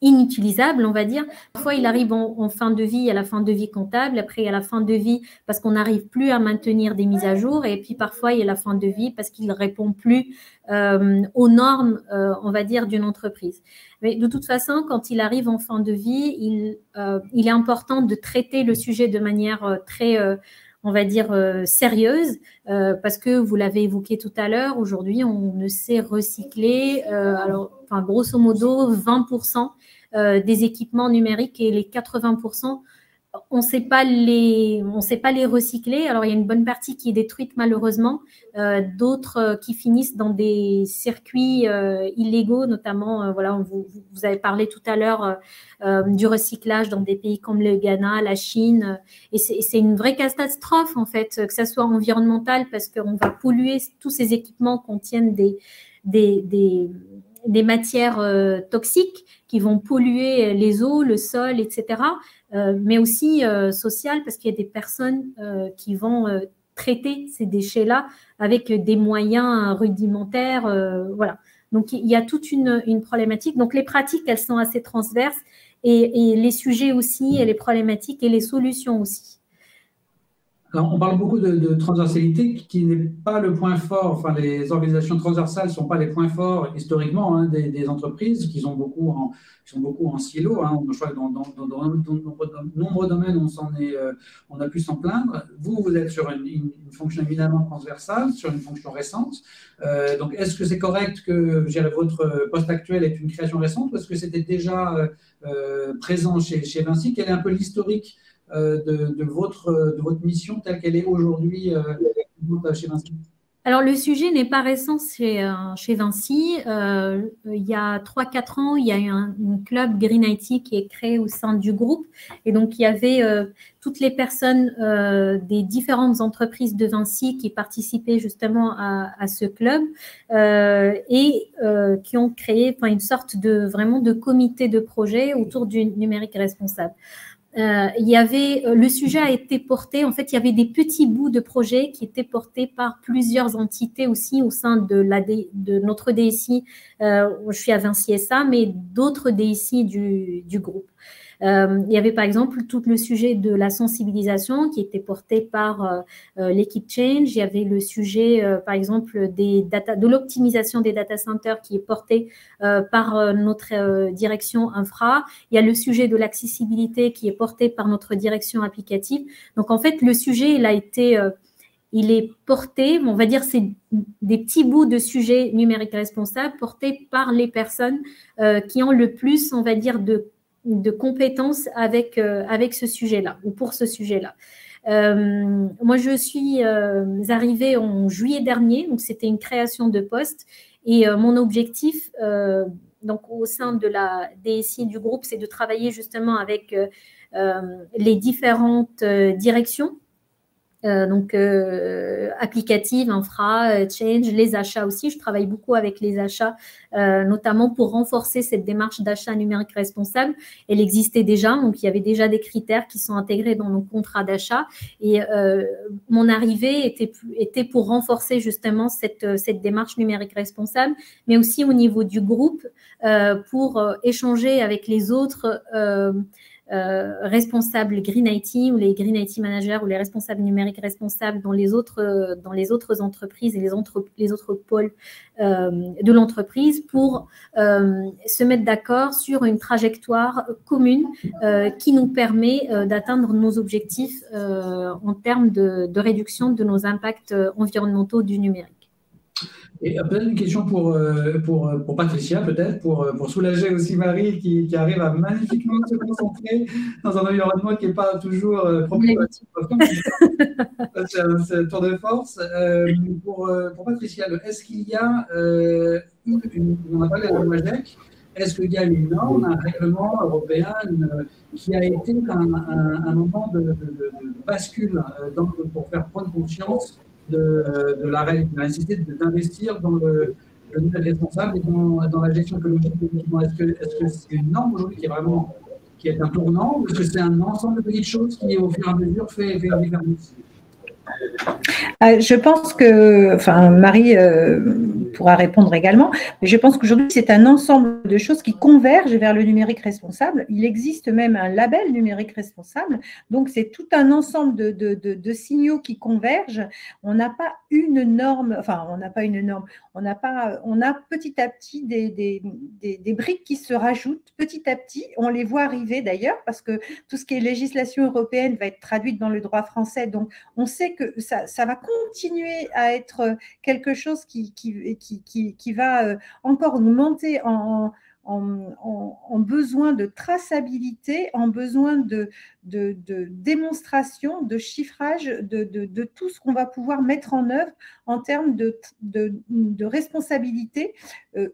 inutilisable, on va dire. Parfois, il arrive en fin de vie, à la fin de vie comptable, après à la fin de vie parce qu'on n'arrive plus à maintenir des mises à jour, et puis parfois, il y a la fin de vie parce qu'il ne répond plus aux normes, on va dire, d'une entreprise. Mais de toute façon, quand il arrive en fin de vie, il est important de traiter le sujet de manière très... on va dire, sérieuse, parce que vous l'avez évoqué tout à l'heure, aujourd'hui, on ne sait recycler, enfin, grosso modo, 20% des équipements numériques et les 80%, on ne sait pas les recycler. Alors, il y a une bonne partie qui est détruite, malheureusement, d'autres qui finissent dans des circuits illégaux, notamment, voilà, vous avez parlé tout à l'heure du recyclage dans des pays comme le Ghana, la Chine, et c'est une vraie catastrophe, en fait, que ça soit environnemental, parce qu'on va polluer, tous ces équipements contiennent des matières toxiques qui vont polluer les eaux, le sol, etc., mais aussi social, parce qu'il y a des personnes qui vont traiter ces déchets-là avec des moyens rudimentaires. Voilà. Donc, il y a toute une problématique. Donc, les pratiques, elles sont assez transverses, et les sujets aussi, et les problématiques et les solutions aussi. Alors, on parle beaucoup de transversalité qui n'est pas le point fort. Enfin, les organisations transversales ne sont pas les points forts historiquement des entreprises qui sont beaucoup en silo. Je crois que dans de nombreux domaines, on a pu s'en plaindre. Vous êtes sur une fonction éminemment transversale, sur une fonction récente. Donc, est-ce que c'est correct que votre poste actuel est une création récente, ou est-ce que c'était déjà présent chez Vinci? Quel est un peu l'historique de votre mission telle qu'elle est aujourd'hui chez Vinci? Alors, le sujet n'est pas récent chez Vinci. Il y a 3-4 ans, il y a eu un club Green IT qui est créé au sein du groupe. Et donc, il y avait toutes les personnes des différentes entreprises de Vinci qui participaient justement à ce club et qui ont créé une sorte vraiment de comité de projet autour du numérique responsable. Il y avait, le sujet a été porté, en fait, il y avait des petits bouts de projet qui étaient portés par plusieurs entités aussi au sein de notre DSI. Je suis à Vinci SA, mais d'autres DSI du groupe. Il y avait par exemple tout le sujet de la sensibilisation qui était porté par l'équipe Change. Il y avait le sujet, par exemple, de l'optimisation des data centers qui est porté par notre direction infra. Il y a le sujet de l'accessibilité qui est porté par notre direction applicative. Donc, en fait, le sujet, il est porté, on va dire, c'est des petits bouts de sujets numériques responsables portés par les personnes qui ont le plus, on va dire, de compétences avec ce sujet-là ou pour ce sujet-là. Moi, je suis arrivée en juillet dernier, donc c'était une création de poste, et mon objectif, donc au sein de la DSI du groupe, c'est de travailler justement avec les différentes directions. Donc, applicative, infra, change, les achats aussi. Je travaille beaucoup avec les achats, notamment pour renforcer cette démarche d'achat numérique responsable. Elle existait déjà, donc il y avait déjà des critères qui sont intégrés dans nos contrats d'achat. Et mon arrivée était pour renforcer justement cette démarche numérique responsable, mais aussi au niveau du groupe, pour échanger avec les autres responsables Green IT ou les Green IT managers ou les responsables numériques responsables dans les autres entreprises et les autres pôles de l'entreprise pour se mettre d'accord sur une trajectoire commune qui nous permet d'atteindre nos objectifs en termes de réduction de nos impacts environnementaux du numérique. Et peut-être une question pour Patricia, peut-être, pour soulager aussi Marie, qui arrive à magnifiquement se concentrer dans un environnement qui n'est pas toujours propice. C'est un tour de force. Pour Patricia, est-ce qu'il y a, on a parlé de la loi GEC, est-ce qu'il y a une norme, un règlement européen qui a été un moment de bascule pour faire prendre conscience de la nécessité d'investir dans le numérique responsable et dans la gestion écologique des équipements? Est-ce que c'est une norme aujourd'hui qui est un tournant, ou est-ce que c'est un ensemble de petites choses qui, au fur et à mesure, fait une différence? Je pense que, enfin, Marie pourra répondre également, mais je pense qu'aujourd'hui, c'est un ensemble de choses qui convergent vers le numérique responsable. Il existe même un label numérique responsable, donc c'est tout un ensemble de signaux qui convergent. On n'a pas une norme, enfin, on n'a pas une norme, on a petit à petit des briques qui se rajoutent petit à petit. On les voit arriver d'ailleurs, parce que tout ce qui est législation européenne va être traduite dans le droit français, donc on sait que ça va continuer à être quelque chose qui va encore augmenter en besoin de traçabilité, en besoin de démonstration, de chiffrage de tout ce qu'on va pouvoir mettre en œuvre en termes de responsabilité,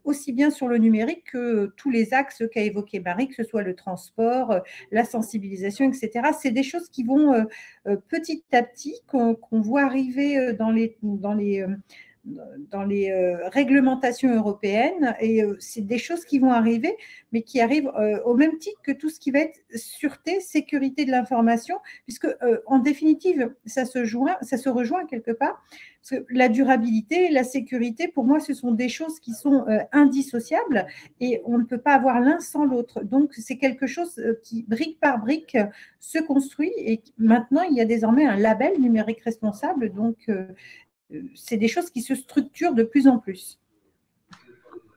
aussi bien sur le numérique que tous les axes qu'a évoqué Marie, que ce soit le transport, la sensibilisation, etc. C'est des choses qui vont petit à petit, qu'on voit arriver dans les réglementations européennes, et c'est des choses qui vont arriver, mais qui arrivent au même titre que tout ce qui va être sûreté, sécurité de l'information, puisque en définitive, ça se rejoint quelque part. Parce que la durabilité, la sécurité, pour moi, ce sont des choses qui sont indissociables, et on ne peut pas avoir l'un sans l'autre. Donc, c'est quelque chose qui, brique par brique, se construit, et maintenant, il y a désormais un label numérique responsable, donc c'est des choses qui se structurent de plus en plus.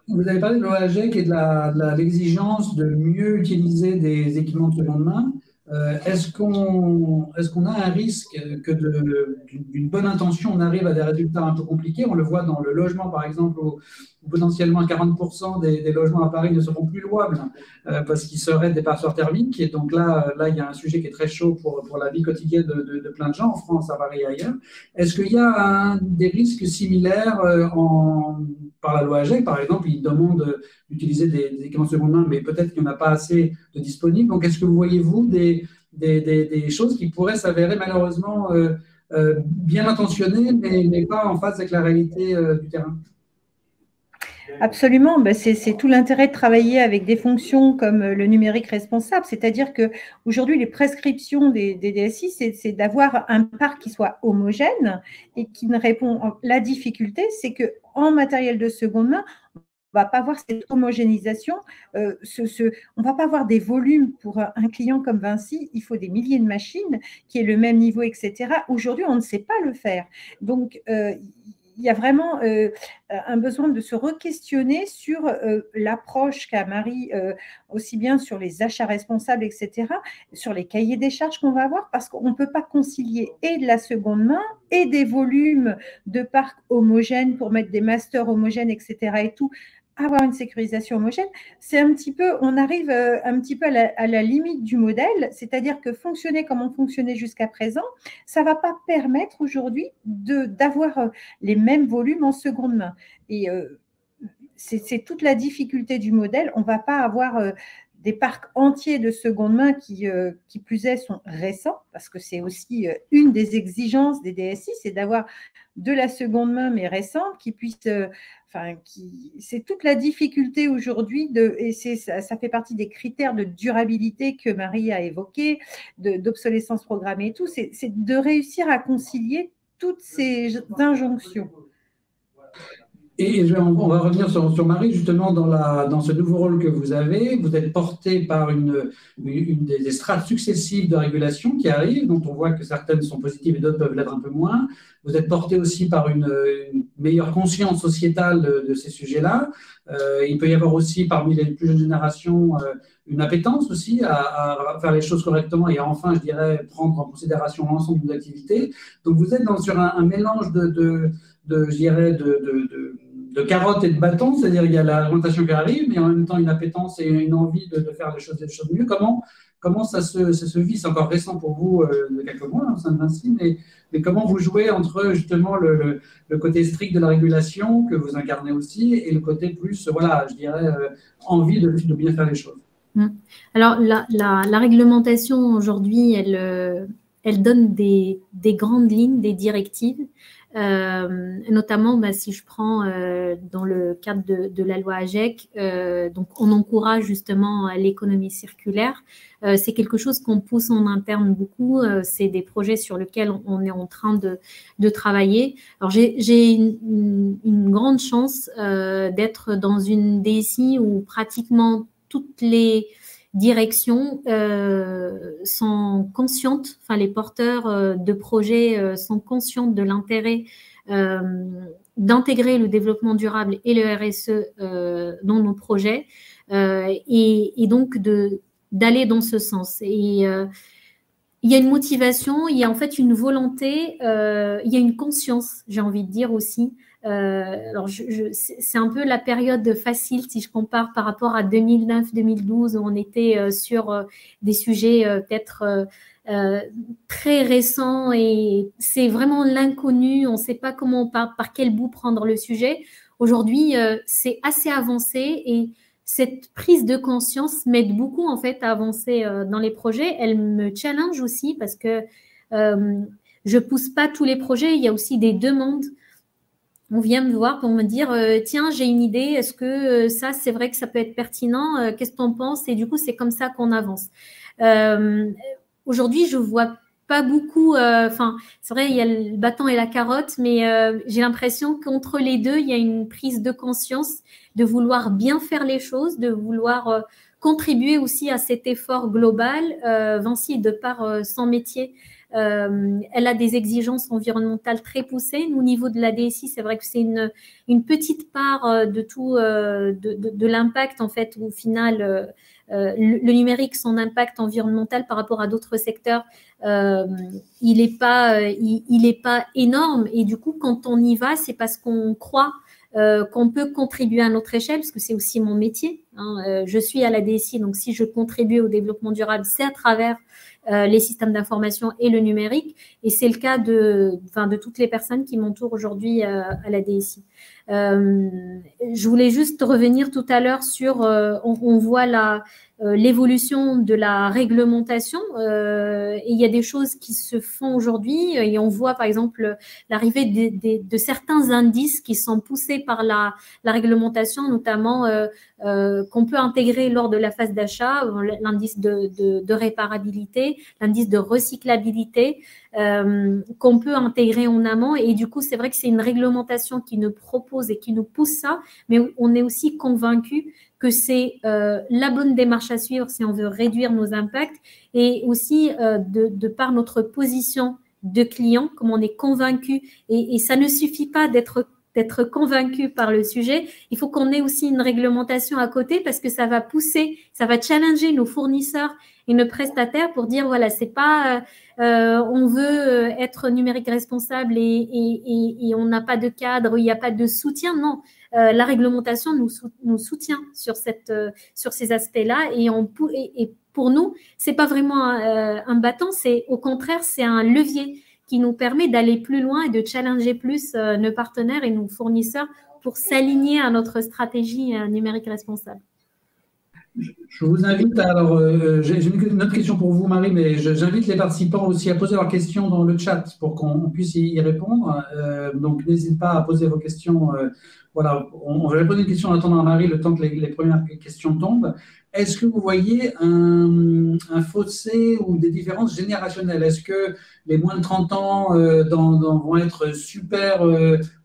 Vous avez parlé de l'OAGEC et de l'exigence de mieux utiliser des équipements de seconde main. Est-ce qu'on a un risque que d'une bonne intention, on arrive à des résultats un peu compliqués? On le voit dans le logement, par exemple, où potentiellement 40% des logements à Paris ne seront plus louables parce qu'ils seraient des passoires thermiques. Et donc là, il y a un sujet qui est très chaud pour la vie quotidienne de plein de gens en France, à Paris et ailleurs. Est-ce qu'il y a des risques similaires par la loi AGEC, par exemple? Ils demandent d'utiliser des équipements de seconde main, mais peut-être qu'il n'y en a pas assez de disponibles. Donc, est-ce que vous voyez, vous, des choses qui pourraient s'avérer malheureusement bien intentionnées, mais pas en phase avec la réalité du terrain? Absolument, c'est tout l'intérêt de travailler avec des fonctions comme le numérique responsable, c'est-à-dire qu'aujourd'hui, les prescriptions des DSI, c'est d'avoir un parc qui soit homogène et qui ne répond. La difficulté, c'est qu'en matériel de seconde main, on ne va pas avoir cette homogénéisation, on ne va pas avoir des volumes pour un client comme Vinci, il faut des milliers de machines qui aient le même niveau, etc. Aujourd'hui, on ne sait pas le faire. Donc, il y a vraiment un besoin de se re-questionner sur l'approche qu'a Marie, aussi bien sur les achats responsables, etc., sur les cahiers des charges qu'on va avoir, parce qu'on ne peut pas concilier et de la seconde main et des volumes de parcs homogènes pour mettre des masters homogènes, etc., et tout, avoir une sécurisation homogène. C'est un petit peu, on arrive un petit peu à la limite du modèle, c'est-à-dire que fonctionner comme on fonctionnait jusqu'à présent, ça ne va pas permettre aujourd'hui d'avoir les mêmes volumes en seconde main. Et c'est toute la difficulté du modèle. On ne va pas avoir des parcs entiers de seconde main qui plus est, sont récents, parce que c'est aussi une des exigences des DSI, c'est d'avoir de la seconde main, mais récente, qui puisse… c'est toute la difficulté aujourd'hui, et ça fait partie des critères de durabilité que Marie a évoqués, d'obsolescence programmée et tout, c'est de réussir à concilier toutes ces injonctions. On va revenir sur Marie, justement, dans ce nouveau rôle que vous avez. Vous êtes porté par une des strates successives de régulation qui arrivent, dont on voit que certaines sont positives et d'autres peuvent l'être un peu moins. Vous êtes porté aussi par une meilleure conscience sociétale de ces sujets-là. Il peut y avoir aussi, parmi les plus jeunes générations, une appétence aussi à faire les choses correctement et enfin, je dirais, prendre en considération l'ensemble de nos activités. Donc, vous êtes sur un mélange je dirais, de carottes et de bâtons, c'est-à-dire il y a la réglementation qui arrive, mais en même temps une appétence et une envie de faire les choses mieux. Comment ça se vit? C'est encore récent pour vous, de quelques mois au sein de Vinci, mais comment vous jouez entre justement le côté strict de la régulation que vous incarnez aussi et le côté plus, voilà, je dirais, envie de bien faire les choses? Alors, la réglementation aujourd'hui, elle donne des grandes lignes, des directives. Notamment, si je prends dans le cadre de la loi AGEC, donc on encourage justement l'économie circulaire. C'est quelque chose qu'on pousse en interne beaucoup. C'est des projets sur lesquels on est en train de travailler. Alors j'ai une grande chance d'être dans une DSI où pratiquement toutes les directions sont conscientes, enfin les porteurs de projets sont conscients de l'intérêt d'intégrer le développement durable et le RSE dans nos projets et donc d'aller dans ce sens. Et il y a une motivation, il y a en fait une volonté, il y a une conscience, j'ai envie de dire aussi. Alors, c'est un peu la période facile si je compare par rapport à 2009-2012 où on était sur des sujets peut-être très récents et c'est vraiment l'inconnu, on ne sait pas comment, par quel bout prendre le sujet. Aujourd'hui, c'est assez avancé et cette prise de conscience m'aide beaucoup en fait à avancer dans les projets. Elle me challenge aussi parce que je pousse pas tous les projets, il y a aussi des demandes. On vient me voir pour me dire tiens, j'ai une idée, est-ce que ça, c'est vrai que ça peut être pertinent, qu'est-ce que tu en penses? Et du coup, c'est comme ça qu'on avance. Aujourd'hui, je vois pas beaucoup, c'est vrai, il y a le bâton et la carotte, mais j'ai l'impression qu'entre les deux, il y a une prise de conscience de vouloir bien faire les choses, de vouloir contribuer aussi à cet effort global. Vinci, de par son métier, elle a des exigences environnementales très poussées. Nous, au niveau de la DSI, c'est vrai que c'est une petite part de tout, de l'impact, en fait, au final, le numérique, son impact environnemental par rapport à d'autres secteurs, il n'est pas énorme. Et du coup, quand on y va, c'est parce qu'on croit qu'on peut contribuer à notre échelle, parce que c'est aussi mon métier. Je suis à la DSI, donc si je contribue au développement durable, c'est à travers les systèmes d'information et le numérique. Et c'est le cas de toutes les personnes qui m'entourent aujourd'hui à la DSI. Je voulais juste revenir tout à l'heure sur, on voit l'évolution de la réglementation et il y a des choses qui se font aujourd'hui et on voit par exemple l'arrivée de certains indices qui sont poussés par la réglementation, notamment qu'on peut intégrer lors de la phase d'achat, l'indice de réparabilité, l'indice de recyclabilité, qu'on peut intégrer en amont. Et du coup, c'est vrai que c'est une réglementation qui nous propose et qui nous pousse ça, mais on est aussi convaincu que c'est la bonne démarche à suivre si on veut réduire nos impacts et aussi de par notre position de client, comme on est convaincu, et ça ne suffit pas d'être convaincu par le sujet, il faut qu'on ait aussi une réglementation à côté parce que ça va pousser, ça va challenger nos fournisseurs et nos prestataires pour dire voilà, c'est pas on veut être numérique responsable et on n'a pas de cadre, il n'y a pas de soutien, non. La réglementation nous soutient sur ces aspects-là et pour nous, c'est pas vraiment un bâton, c'est au contraire, c'est un levier qui nous permet d'aller plus loin et de challenger plus nos partenaires et nos fournisseurs pour s'aligner à notre stratégie numérique responsable. Je vous invite alors, j'ai une autre question pour vous, Marie, mais j'invite les participants aussi à poser leurs questions dans le chat pour qu'on puisse y répondre. Donc, n'hésitez pas à poser vos questions. Voilà, on va poser une question en attendant à Marie le temps que les premières questions tombent. est-ce que vous voyez un fossé ou des différences générationnelles? Est-ce que les moins de 30 ans vont être super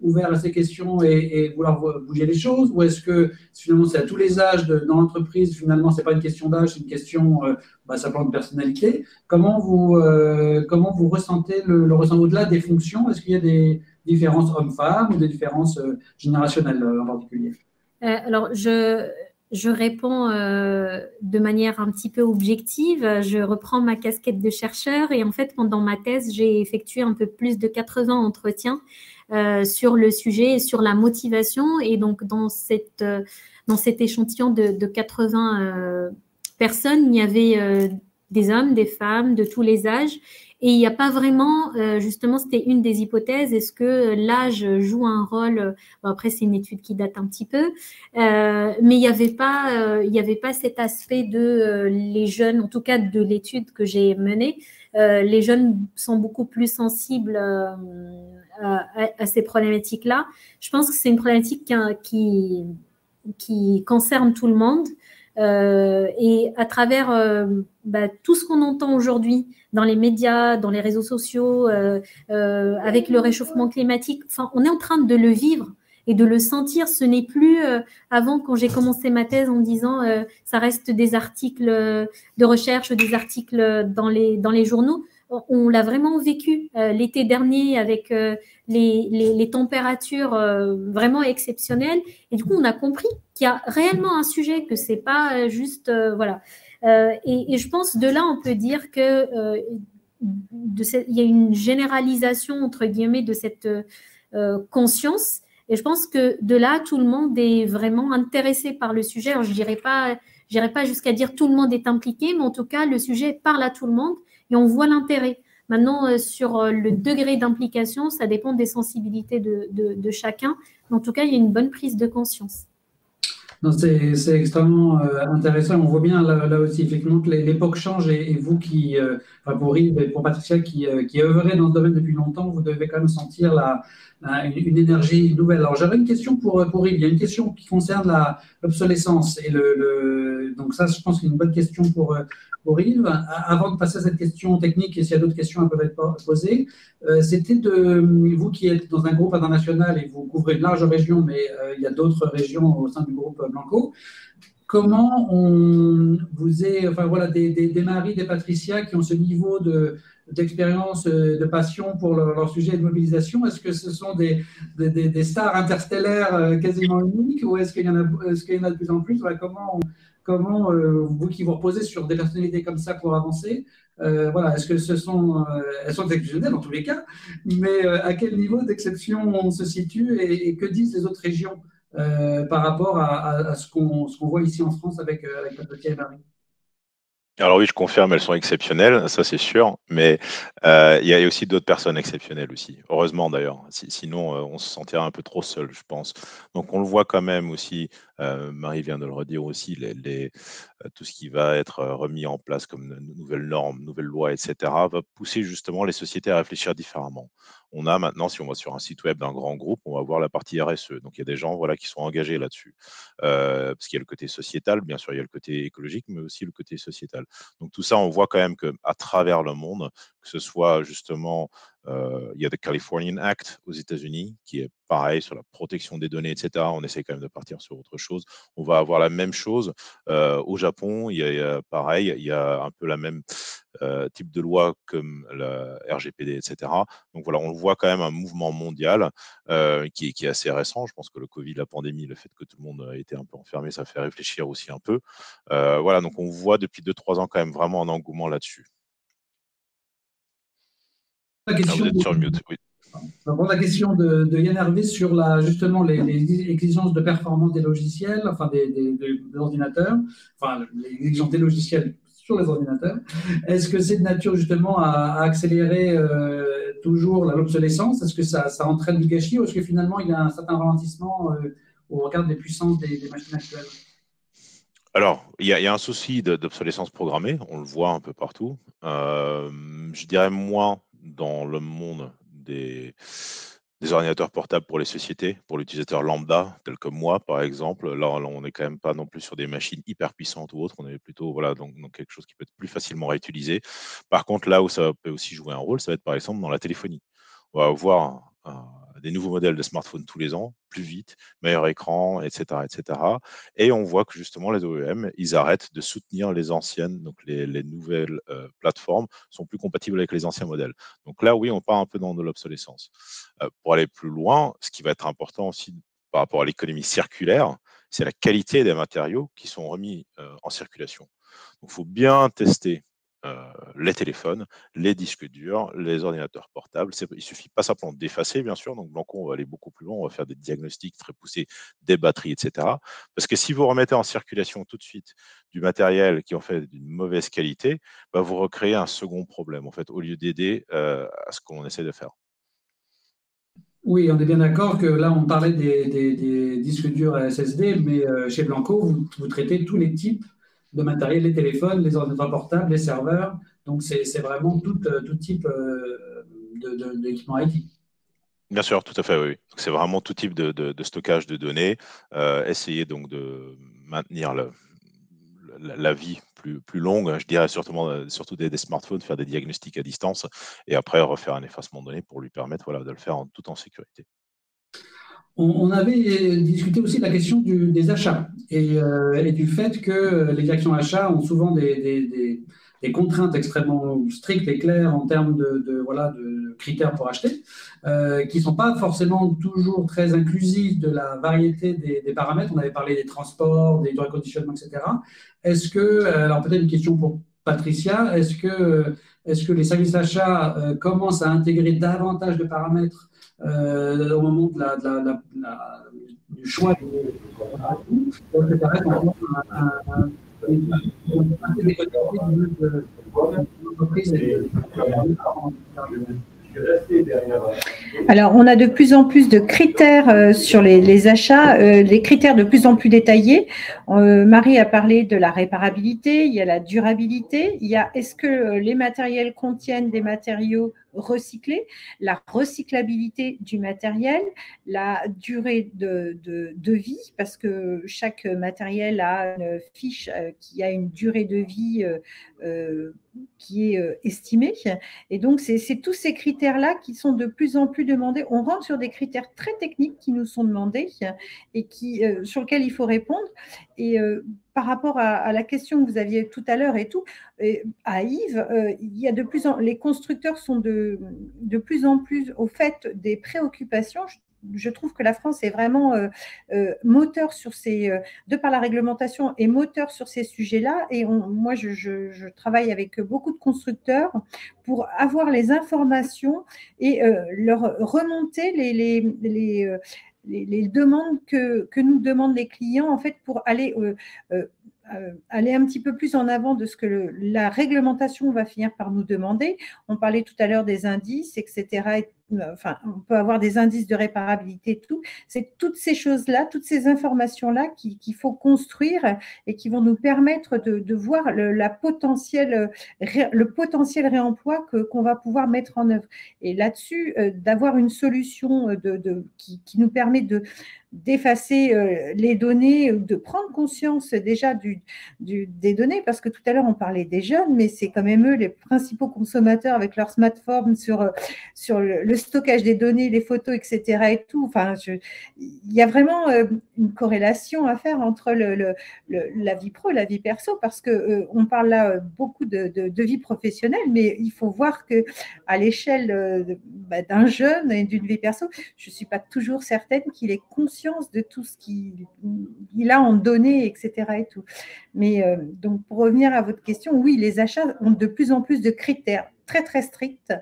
ouverts à ces questions et vouloir bouger les choses? Ou est-ce que finalement c'est à tous les âges dans l'entreprise, finalement ce n'est pas une question d'âge, c'est une question simplement de personnalité? Comment vous ressentez le ressentez au-delà des fonctions? Est-ce qu'il y a des différences hommes-femmes ou des différences générationnelles en particulier? Alors, je réponds de manière un petit peu objective. Je reprends ma casquette de chercheur et en fait, pendant ma thèse, j'ai effectué un peu plus de 80 entretiens sur le sujet et sur la motivation. Et donc, dans cet échantillon de 80 personnes, il y avait des hommes, des femmes de tous les âges. Et il n'y a pas vraiment, justement, c'était une des hypothèses, est-ce que l'âge joue un rôle, bon, après c'est une étude qui date un petit peu, mais il n'y avait pas cet aspect de les jeunes, en tout cas de l'étude que j'ai menée, les jeunes sont beaucoup plus sensibles à ces problématiques-là. Je pense que c'est une problématique qui concerne tout le monde. Et à travers tout ce qu'on entend aujourd'hui dans les médias, dans les réseaux sociaux, avec le réchauffement climatique, enfin, on est en train de le vivre et de le sentir. Ce n'est plus avant, quand j'ai commencé ma thèse, en me disant ça reste des articles de recherche, des articles dans les journaux. On l'a vraiment vécu l'été dernier avec les températures vraiment exceptionnelles. Et du coup, on a compris qu'il y a réellement un sujet, que c'est pas juste voilà. Et je pense de là, on peut dire que il y a une généralisation entre guillemets de cette conscience. Et je pense que de là, tout le monde est vraiment intéressé par le sujet. Alors, je dirais pas jusqu'à dire tout le monde est impliqué, mais en tout cas, le sujet parle à tout le monde et on voit l'intérêt. Maintenant, sur le degré d'implication, ça dépend des sensibilités de chacun. Mais en tout cas, il y a une bonne prise de conscience. C'est extrêmement intéressant. On voit bien là aussi, effectivement, que l'époque change et vous pour Yves et pour Patricia qui œuvrez dans ce domaine depuis longtemps, vous devez quand même sentir une énergie nouvelle. Alors, j'avais une question pour Yves. Il y a une question qui concerne l'obsolescence. Donc, ça, je pense que c'est une bonne question pour Yves. Avant de passer à cette question technique, et s'il y a d'autres questions, elles peuvent être posées, c'était vous qui êtes dans un groupe international et vous couvrez une large région, mais il y a d'autres régions au sein du groupe Blanco. Comment des Marie, des Patricia qui ont ce niveau d'expérience, de passion pour leur sujet de mobilisation, est-ce que ce sont des stars interstellaires quasiment uniques ou est-ce qu'il y en a de plus en plus? Comment vous qui vous reposez sur des personnalités comme ça pour avancer, est-ce que elles sont exceptionnelles dans tous les cas, mais à quel niveau d'exception on se situe et que disent les autres régions par rapport à ce qu'on voit ici en France avec Patricia et Marie? Alors oui, je confirme, elles sont exceptionnelles, ça c'est sûr, mais il y a aussi d'autres personnes exceptionnelles aussi, heureusement d'ailleurs. Sinon, on se sentirait un peu trop seul, je pense. Donc on le voit quand même aussi, Marie vient de le redire aussi, tout ce qui va être remis en place comme nouvelles normes, nouvelles lois, etc., va pousser justement les sociétés à réfléchir différemment. On a maintenant, si on va sur un site web d'un grand groupe, on va voir la partie RSE. Donc il y a des gens qui sont engagés là-dessus. Parce qu'il y a le côté sociétal, bien sûr, il y a le côté écologique, mais aussi le côté sociétal. Donc tout ça, on voit quand même qu'à travers le monde, que ce soit justement, il y a le Californian Act aux États-Unis, qui est pareil sur la protection des données, etc. On essaie quand même de partir sur autre chose. On va avoir la même chose au Japon. Il y a pareil, il y a un peu la même type de loi comme la RGPD, etc. Donc voilà, on voit quand même un mouvement mondial qui est assez récent. Je pense que le Covid, la pandémie, le fait que tout le monde a été un peu enfermé, ça fait réfléchir aussi un peu. Donc on voit depuis 2-3 ans quand même vraiment un engouement là-dessus. Vous êtes sur mute, oui. La question de Yann Hervé sur justement les exigences de performance des logiciels, enfin des ordinateurs, enfin les exigences des logiciels sur les ordinateurs. Est-ce que c'est de nature justement à accélérer toujours l'obsolescence? Est-ce que ça entraîne du gâchis ou est-ce que finalement il y a un certain ralentissement au regard des puissances des machines actuelles? Alors, il y a un souci d'obsolescence programmée, on le voit un peu partout. Je dirais moins dans le monde des ordinateurs portables pour les sociétés, pour l'utilisateur lambda, tel que moi, par exemple. Là, on n'est quand même pas non plus sur des machines hyper puissantes ou autres. On est plutôt voilà, donc quelque chose qui peut être plus facilement réutilisé. Par contre, là où ça peut aussi jouer un rôle, ça va être par exemple dans la téléphonie. On va avoir des nouveaux modèles de smartphones tous les ans, plus vite, meilleur écran, etc., etc. Et on voit que justement, les OEM, ils arrêtent de soutenir les anciennes, donc les nouvelles plateformes sont plus compatibles avec les anciens modèles. Donc là, oui, on part un peu dans de l'obsolescence. Pour aller plus loin, ce qui va être important aussi par rapport à l'économie circulaire, c'est la qualité des matériaux qui sont remis en circulation. Donc, il faut bien tester les téléphones, les disques durs, les ordinateurs portables. Il ne suffit pas simplement d'effacer, bien sûr. Donc, Blanco, on va aller beaucoup plus loin. On va faire des diagnostics très poussés des batteries, etc. Parce que si vous remettez en circulation tout de suite du matériel qui est en fait d'une mauvaise qualité, bah, vous recréez un second problème, en fait, au lieu d'aider à ce qu'on essaie de faire. Oui, on est bien d'accord que là, on parlait des disques durs SSD, mais chez Blanco, vous traitez tous les types de matériel, les téléphones, les ordinateurs portables, les serveurs. Donc, c'est vraiment tout type d'équipement IT. Bien sûr, tout à fait, oui. C'est vraiment tout type de stockage de données. Essayer donc de maintenir la vie plus longue, je dirais surtout des smartphones, faire des diagnostics à distance et après refaire un effacement de données pour lui permettre voilà, de le faire tout en sécurité. On avait discuté aussi de la question des achats et du fait que les directions achats ont souvent des contraintes extrêmement strictes et claires en termes de critères pour acheter, qui ne sont pas forcément toujours très inclusifs de la variété des paramètres. On avait parlé des transports, des durées de conditionnement, etc. Est-ce que, alors peut-être une question pour Patricia, est-ce que les services achats commencent à intégrer davantage de paramètres au moment du choix Alors, on a de plus en plus de critères sur les achats, des critères de plus en plus détaillés. Marie a parlé de la réparabilité, il y a la durabilité, il y a est-ce que les matériels contiennent des matériaux recyclés, la recyclabilité du matériel, la durée de vie, parce que chaque matériel a une fiche qui a une durée de vie qui est estimée. Et donc, c'est tous ces critères-là qui sont de plus en plus demandés. On rentre sur des critères très techniques qui nous sont demandés et sur lesquels il faut répondre. Et par rapport à la question que vous aviez tout à l'heure et tout, à Yves, il y a les constructeurs sont de plus en plus au fait des préoccupations. Je trouve que la France est vraiment moteur sur de par la réglementation, est moteur sur ces sujets-là. Et moi, je travaille avec beaucoup de constructeurs pour avoir les informations et leur remonter les demandes que nous demandent les clients, en fait, pour aller un petit peu plus en avant de ce que la réglementation va finir par nous demander. On parlait tout à l'heure des indices, etc. Enfin, on peut avoir des indices de réparabilité, tout. C'est toutes ces choses-là, toutes ces informations-là qu'il faut construire et qui vont nous permettre de voir le potentiel réemploi qu'on va pouvoir mettre en œuvre. Et là-dessus, d'avoir une solution qui nous permet d'effacer les données, de prendre conscience déjà des données, parce que tout à l'heure on parlait des jeunes, mais c'est quand même eux les principaux consommateurs avec leur smartphone sur le stockage des données, les photos, etc. et tout. Enfin, il y a vraiment une corrélation à faire entre la vie pro et la vie perso, parce que on parle là beaucoup de vie professionnelle, mais il faut voir que à l'échelle d'un jeune et d'une vie perso, je ne suis pas toujours certaine qu'il ait conscience de tout ce qu'il a en données, etc. et tout. Mais donc, pour revenir à votre question, oui, les achats ont de plus en plus de critères très, très stricts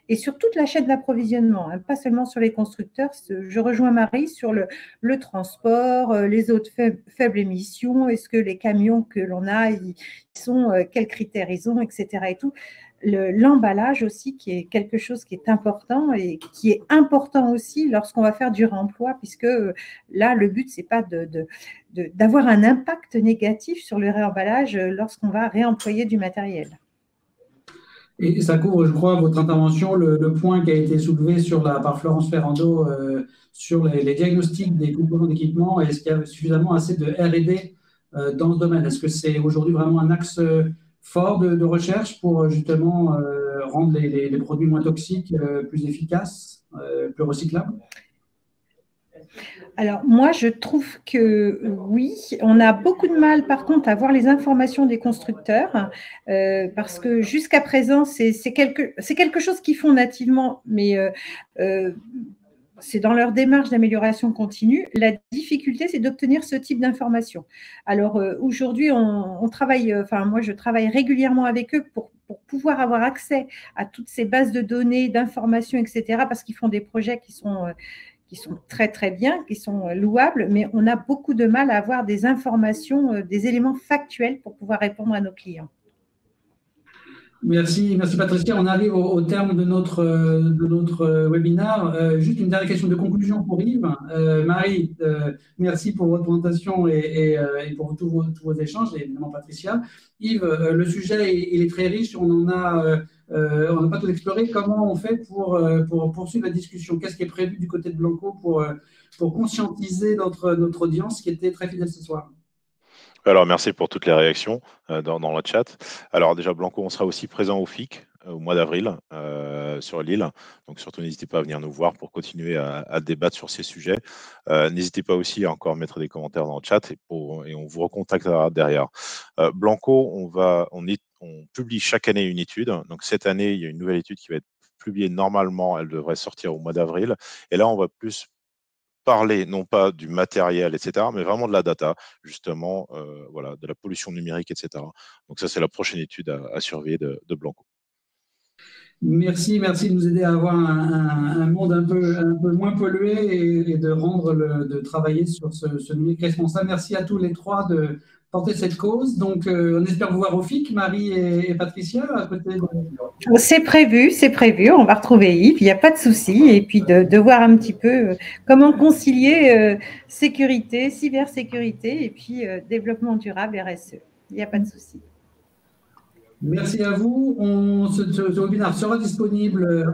et sur toute la chaîne d'approvisionnement, hein, pas seulement sur les constructeurs. Je rejoins Marie sur le transport, les autres faibles émissions, est-ce que les camions que l'on a, quels critères ils ont, etc. et tout. L'emballage aussi, qui est quelque chose qui est important et qui est important aussi lorsqu'on va faire du réemploi, puisque là, le but, c'est pas d'avoir un impact négatif sur le réemballage lorsqu'on va réemployer du matériel. Et ça couvre, je crois, votre intervention, le point qui a été soulevé par Florence Ferrando sur les diagnostics des composants d'équipement. Est-ce qu'il y a suffisamment assez de R&D dans ce domaine? Est-ce que c'est aujourd'hui vraiment un axe fort de recherche pour justement rendre les produits moins toxiques, plus efficaces, plus recyclables? Alors, moi, je trouve que oui, on a beaucoup de mal, par contre, à avoir les informations des constructeurs, parce que jusqu'à présent, c'est quelque chose qu'ils font nativement, mais c'est dans leur démarche d'amélioration continue. La difficulté, c'est d'obtenir ce type d'informations. Alors, aujourd'hui, on travaille, moi, je travaille régulièrement avec eux pour pouvoir avoir accès à toutes ces bases de données, d'informations, etc., parce qu'ils font des projets qui sont très, très bien, qui sont louables, mais on a beaucoup de mal à avoir des informations, des éléments factuels pour pouvoir répondre à nos clients. Merci Patricia. On arrive au terme de notre webinaire. Juste une dernière question de conclusion pour Yves. Marie, merci pour votre présentation et pour tous vos échanges, et évidemment Patricia. Yves, le sujet il est très riche, on n'a pas tout exploré. Comment on fait pour poursuivre la discussion? Qu'est-ce qui est prévu du côté de Blanco pour conscientiser notre audience qui était très fidèle ce soir? Alors, merci pour toutes les réactions dans le chat. Alors, déjà, Blanco, on sera aussi présent au FIC au mois d'avril sur l'île. Donc, surtout, n'hésitez pas à venir nous voir pour continuer à débattre sur ces sujets. N'hésitez pas aussi à encore mettre des commentaires dans le chat et on vous recontactera derrière. Blanco, on publie chaque année une étude. Donc, cette année, il y a une nouvelle étude qui va être publiée normalement. Elle devrait sortir au mois d'avril. Et là, on va plus parler non pas du matériel, etc., mais vraiment de la data, justement, voilà, de la pollution numérique, etc. Donc ça, c'est la prochaine étude à surveiller de Blanco. Merci de nous aider à avoir un monde un peu moins pollué et de travailler sur ce numérique responsable. Merci à tous les trois de porter cette cause. Donc, on espère vous voir au FIC, Marie et Patricia, à côté de... C'est prévu. On va retrouver Yves, il n'y a pas de souci. Et puis de voir un petit peu comment concilier sécurité, cybersécurité et puis développement durable, RSE. Il n'y a pas de souci. Merci à vous. Ce webinaire sera disponible